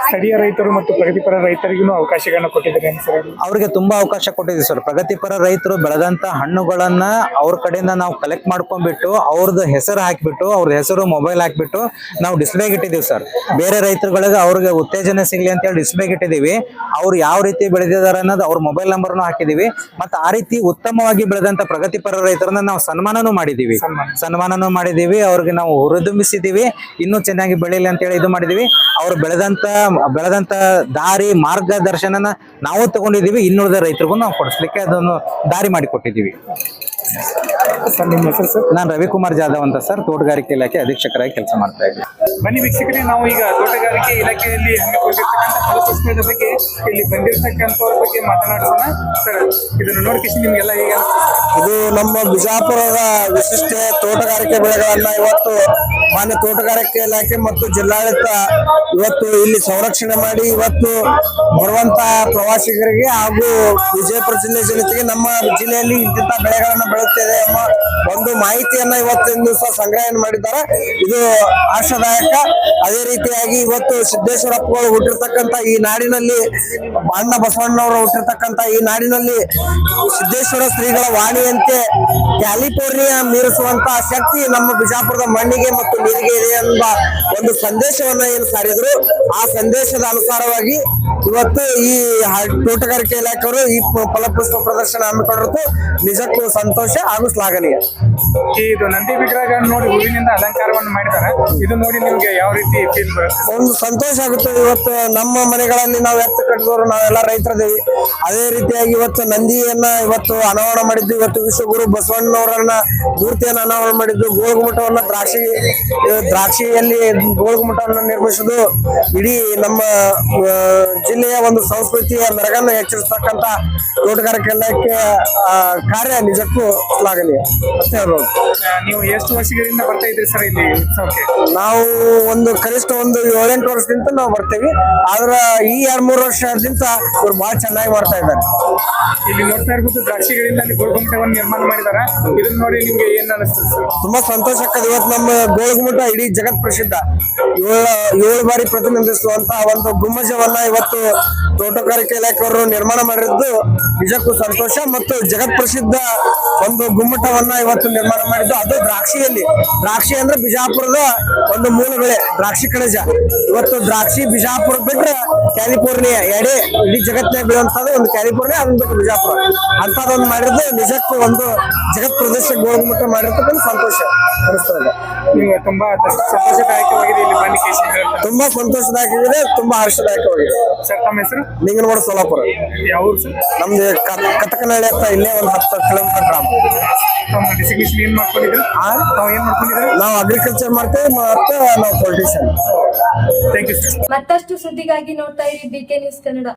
ಸ್ಥಳೀಯ ರೈತರು ಮತ್ತು ಪ್ರಗತಿಪರ ರೈತರಿಗೂ ಅವಕಾಶಗಳನ್ನ ಕೊಟ್ಟಿದ್ದಾರೆ ಸರ್. ಅವ್ರಿಗೆ ತುಂಬಾ ಅವಕಾಶ ಕೊಟ್ಟಿದ್ದೀವಿ ಸರ್. ಪ್ರಗತಿಪರ ರೈತರು ಬೆಳೆದಂತ ಹಣ್ಣುಗಳನ್ನ ಅವ್ರ ಕಡೆಯಿಂದ ನಾವು ಕಲೆಕ್ಟ್ ಮಾಡ್ಕೊಂಡ್ಬಿಟ್ಟು ಅವ್ರದ್ದು ಹೆಸರು ಹಾಕ್ಬಿಟ್ಟು ಅವ್ರ ಹೆಸರು ಮೊಬೈಲ್ ಹಾಕ್ಬಿಟ್ಟು ನಾವು ಡಿಸ್ಪ್ಲೇಗೆ ಇಟ್ಟಿದ್ದೀವಿ ಸರ್. ಬೇರೆ ರೈತರುಗಳಿಗೆ ಅವ್ರಿಗೆ ಉತ್ತೇಜನ ಸಿಗ್ಲಿ ಅಂತ ಹೇಳಿ ಡಿಸ್ಪ್ಲೇಗೆ ಇಟ್ಟಿದ್ದೀವಿ. ಅವ್ರು ಯಾವ ರೀತಿ ಬೆಳೆದಿದ್ದಾರೆ ಅನ್ನೋದು ಅವ್ರ ಮೊಬೈಲ್ ನಂಬರ್ನು ಹಾಕಿದೀವಿ. ಮತ್ತೆ ಆ ರೀತಿ ಉತ್ತಮವಾಗಿ ಬೆಳೆದಂತ ಪ್ರಗತಿಪರ ರೈತರನ್ನ ನಾವು ಸನ್ಮಾನನೂ ಮಾಡಿದೀವಿ. ಅವ್ರಿಗೆ ನಾವು ಹುರಿದುಂಬಿಸಿದೀವಿ, ಇನ್ನೂ ಚೆನ್ನಾಗಿ ಬೆಳೀಲಿ ಅಂತ ಹೇಳಿ ಇದು ಮಾಡಿದೀವಿ. ಅವ್ರು ಬೆಳೆದಂತ ದಾರಿ ಮಾರ್ಗದರ್ಶನನ ನಾವು ತಗೊಂಡಿದೀವಿ. ಇನ್ನುಳಿದ ರೈತರಿಗೂ ನಾವು ಕೊಡಿಸ್ಲಿಕ್ಕೆ ಅದನ್ನು ದಾರಿ ಮಾಡಿಕೊಟ್ಟಿದ್ದೀವಿ. ಸರ್ ನಿಮ್ಮ ಹೆಸರು ಸರ್? ನಾನು ರವಿಕುಮಾರ್ ಜಾಧವ್ ಅಂತ ಸರ್, ತೋಟಗಾರಿಕೆ ಇಲಾಖೆ ಅಧೀಕ್ಷಕರಾಗಿ ಕೆಲಸ ಮಾಡ್ತಾ ಇದ್ದೀನಿ. ಬನ್ನಿ ವೀಕ್ಷಕರೇ, ನಾವು ಈಗ ತೋಟಗಾರಿಕೆ ಇಲಾಖೆಯಲ್ಲಿ ಹಮ್ಮಿಕೊಂಡಿರ್ತಕ್ಕಂಥ ಫಲಪುಷ್ಪದ ಬಗ್ಗೆ, ಇಲ್ಲಿ ಬಂದಿರತಕ್ಕಂಥವ್ರ ಬಗ್ಗೆ ಮಾತನಾಡೋಣ ಸರ್. ಇದನ್ನು ನೋಡ್ಕಿಸಿ ನಿಮ್ಗೆಲ್ಲ ಹೇಗೆ ಇದು ನಮ್ಮ ಬಿಜಾಪುರದ ವಿಶಿಷ್ಟ ತೋಟಗಾರಿಕೆ ಬೆಳೆಗಳನ್ನ ಇವತ್ತು ಮಾನ್ಯ ತೋಟಗಾರಿಕೆ ಇಲಾಖೆ ಮತ್ತು ಜಿಲ್ಲಾಡಳಿತ ಇವತ್ತು ಇಲ್ಲಿ ಸಂರಕ್ಷಣೆ ಮಾಡಿ ಇವತ್ತು ಬರುವಂತ ಪ್ರವಾಸಿಗರಿಗೆ ಹಾಗೂ ವಿಜಯಪುರ ಜಿಲ್ಲೆ ಜನತೆಗೆ ನಮ್ಮ ಜಿಲ್ಲೆಯಲ್ಲಿ ಇಂಥ ಬೆಳೆಗಳನ್ನ ಬೆಳೆಯುತ್ತಿದೆ ಎಂಬ ಒಂದು ಮಾಹಿತಿಯನ್ನ ಇವತ್ತಿನ ದಿವಸ ಸಂಗ್ರಹಣೆ ಮಾಡಿದ್ದಾರೆ. ಇದು ಆಶಾದಾಯಕ. ಅದೇ ರೀತಿಯಾಗಿ ಇವತ್ತು ಸಿದ್ದೇಶ್ವರಪ್ಪಗಳು ಹುಟ್ಟಿರ್ತಕ್ಕಂಥ ಈ ನಾಡಿನಲ್ಲಿ, ಅಣ್ಣ ಬಸವಣ್ಣವರು ಹುಟ್ಟಿರ್ತಕ್ಕಂಥ ಈ ನಾಡಿನಲ್ಲಿ ಸಿದ್ದೇಶ್ವರ ಶ್ರೀಗಳ ವಾಣಿಯಂತೆ ಕ್ಯಾಲಿಫೋರ್ನಿಯಾ ಮೀರಿಸುವಂತಹ ಶಕ್ತಿ ನಮ್ಮ ಬಿಜಾಪುರದ ಮಣ್ಣಿಗೆ ಮತ್ತು ನೀರಿಗೆ ಇದೆ ಎಂಬ ಒಂದು ಸಂದೇಶವನ್ನ ಏನು ಸಾರಿದ್ರು. ಆ ಸಂದೇಶದ ಅನುಸಾರವಾಗಿ ಇವತ್ತು ಈ ತೋಟಗಾರಿಕೆ ಇಲಾಖೆಯವರು ಈ ಫಲಪುಷ್ಪ ಪ್ರದರ್ಶನ ಹಮ್ಮಿಕೊಂಡಿರೋದು ನಿಜಕ್ಕೂ ಸಂತೋಷ ಹಾಗೂ ಶ್ಲಾಘನೀಯ. ಇದು ನಂದಿ ವಿಗ್ರಹ ನೋಡಿ ಹೂವಿನಿಂದ ಅಲಂಕಾರವನ್ನು ಮಾಡಿದ್ದಾರೆ. ಇದು ನೋಡಿ ನಿಮ್ಗೆ ಯಾವ ರೀತಿ ಫೀಲ್ ಬರುತ್ತೆ? ಒಂದು ಸಂತೋಷ ಆಗುತ್ತೆ. ಇವತ್ತು ನಮ್ಮ ಮನೆಗಳಲ್ಲಿ ನಾವು ಎತ್ತು ಕಟ್ಟಿದವರು ನಾವೆಲ್ಲ ರೈತರದೇವಿ. ಅದೇ ರೀತಿಯಾಗಿ ಇವತ್ತು ನಂದಿಯನ್ನ ಇವತ್ತು ಅನಾವರಣ ಮಾಡಿದ್ದು. ಇವತ್ತು ವಿಶ್ವಗುರು ಬಸವಣ್ಣವರನ್ನ ಮೂರ್ತಿಯನ್ನು ಅನಾವರಣ ಮಾಡಿದ್ದು. ಗೋಳಗುಮಠವನ್ನ ದ್ರಾಕ್ಷಿಯಲ್ಲಿ ಗೋಳಗುಮಠವನ್ನು ನಿರ್ಮಿಸುವುದು ಇಡೀ ನಮ್ಮ ಜಿಲ್ಲೆಯ ಒಂದು ಸಂಸ್ಕೃತಿಯ ಮೆರಗನ್ನು ಹೆಚ್ಚಿಸತಕ್ಕಂತ ತೋಟಗಾರಿಕೆ ಇಲಾಖೆ ಕಾರ್ಯ ನಿಜಕ್ಕೂ ಶ್ಲಾಘನೀಯ ಅಂತ ಹೇಳ್ಬೋದು. ನೀವು ಎಷ್ಟು ವರ್ಷಗಳಿಂದ ಬರ್ತಾ ಇದ್ರಿ ಸರ್ ಇಲ್ಲಿ ಉತ್ಸವಕ್ಕೆ? ನಾವು ಕನಿಷ್ಠ 7-8 ವರ್ಷದಿಂದ ನಾವು ಬರ್ತೀವಿ. ಆದ್ರೆ ಈ 2-3 ವರ್ಷದಿಂದ ಇವ್ರು ಬಹಳ ಚೆನ್ನಾಗಿ ಮಾಡ್ತಾ ಇದ್ದಾರೆ. ಇಲ್ಲಿ ನೋಡ್ತಾ ಇರ್ಬೋದು, ದ್ರಾಕ್ಷಿಗಳಿಂದ ಅಲ್ಲಿ ಗೋಳಗುಮಠವನ್ನು ನಿರ್ಮಾಣ ಮಾಡಿದಾರೆ. ಇದನ್ನ ನೋಡಿ ನಿಮ್ಗೆ ಏನ್ ಅನಿಸ್ತದೆ ಸರ್? ತುಂಬಾ ಸಂತೋಷ ಆಗ್ತದೆ. ಇವತ್ತು ನಮ್ಮ ಗೋಳಗುಮಠ ಇಡೀ ಜಗತ್ ಪ್ರಸಿದ್ಧ, 7 ಬಾರಿ ಪ್ರತಿನಿಧಿಸುವಂತಹ ಒಂದು ಗುಮ್ಮಜವನ್ನ ಇವತ್ತು ತೋಟಗಾರಿಕೆ ಇಲಾಖೆಯವರು ನಿರ್ಮಾಣ ಮಾಡಿದ್ದು ನಿಜಕ್ಕೂ ಸಂತೋಷ. ಮತ್ತು ಜಗತ್ ಪ್ರಸಿದ್ಧ ಒಂದು ಗುಮ್ಮಟವನ್ನ ಇವತ್ತು ನಿರ್ಮಾಣ ಮಾಡಿದ್ದು, ಅದು ದ್ರಾಕ್ಷಿಯಲ್ಲಿ. ದ್ರಾಕ್ಷಿ ಅಂದ್ರೆ ಬಿಜಾಪುರದ ಒಂದು ಮೂಲ ಬೆಳೆ, ದ್ರಾಕ್ಷಿ ಕಣಜ. ಇವತ್ತು ದ್ರಾಕ್ಷಿ ಬಿಜಾಪುರ ಬಿಟ್ರೆ ಕ್ಯಾಲಿಫೋರ್ನಿಯಾ ಇಡೀ ಜಗತ್ತಿನಾಗ ಬೆಳೆಯುವಂತದ್ದು ಒಂದು ಕ್ಯಾಲಿಫೋರ್ನಿಯಾ, ಅದೊಂದು ಬಿಟ್ಟು ಬಿಜಾಪುರ ಅಂತದೊಂದು ಮಾಡಿದ್ದು ನಿಜಕ್ಕೂ ಒಂದು ಜಗತ್ ಪ್ರದೇಶ ಗೋಳಗುಮಠ ಮಾಡಿರ್ತಕ್ಕಂಥ ಸಂತೋಷ ಅನಿಸ್ತದೆ. ನೀವು ತುಂಬಾ ಸಂತೋಷದಾಯಕವಾಗಿದೆ ಇಲ್ಲಿ ಬಂದು ಕೇಸ್. ತುಂಬಾ ಸಂತೋಷದಾಯಕವಾಗಿದೆ, ತುಂಬಾ ಹರ್ಷದಾಯಕವಾಗಿದೆ. ಸರ್ ತಮ್ಮ ಹೆಸರು? ಲಿಂಗನಗೌಡ, ಸೋಲಾಪುರ. ಯಾವ ಊರು ಸರ್? ನಮ್ದು ಕಟಕನಹಳ್ಳಿ ಅಂತ ಇಲ್ಲೇ ಒಂದು 10 ಕಿಲೋಮೀಟರ್ ಗ್ರಾಮ. ತಮ್ಮ ಡೆಸಿಗ್ನೇಷನ್ ಏನ್ ಮಾಡ್ಕೊಂಡಿದ್ರು? ನಾವು ಏನ್ ಮಾಡ್ಕೊಂಡಿದ್ರು? ನಾವು ಅಗ್ರಿಕಲ್ಚರ್ ಮಾಡ್ತೇವೆ ಮತ್ತು ನಾವು ಪೊಲಿಟಿಷಿಯನ್. Thank you sir. ಮತ್ತಷ್ಟು ಸುದ್ದಿಗಾಗಿ ನೋಡ್ತಾ ಇರಿ BK ನ್ಯೂಸ್ ಕನ್ನಡ.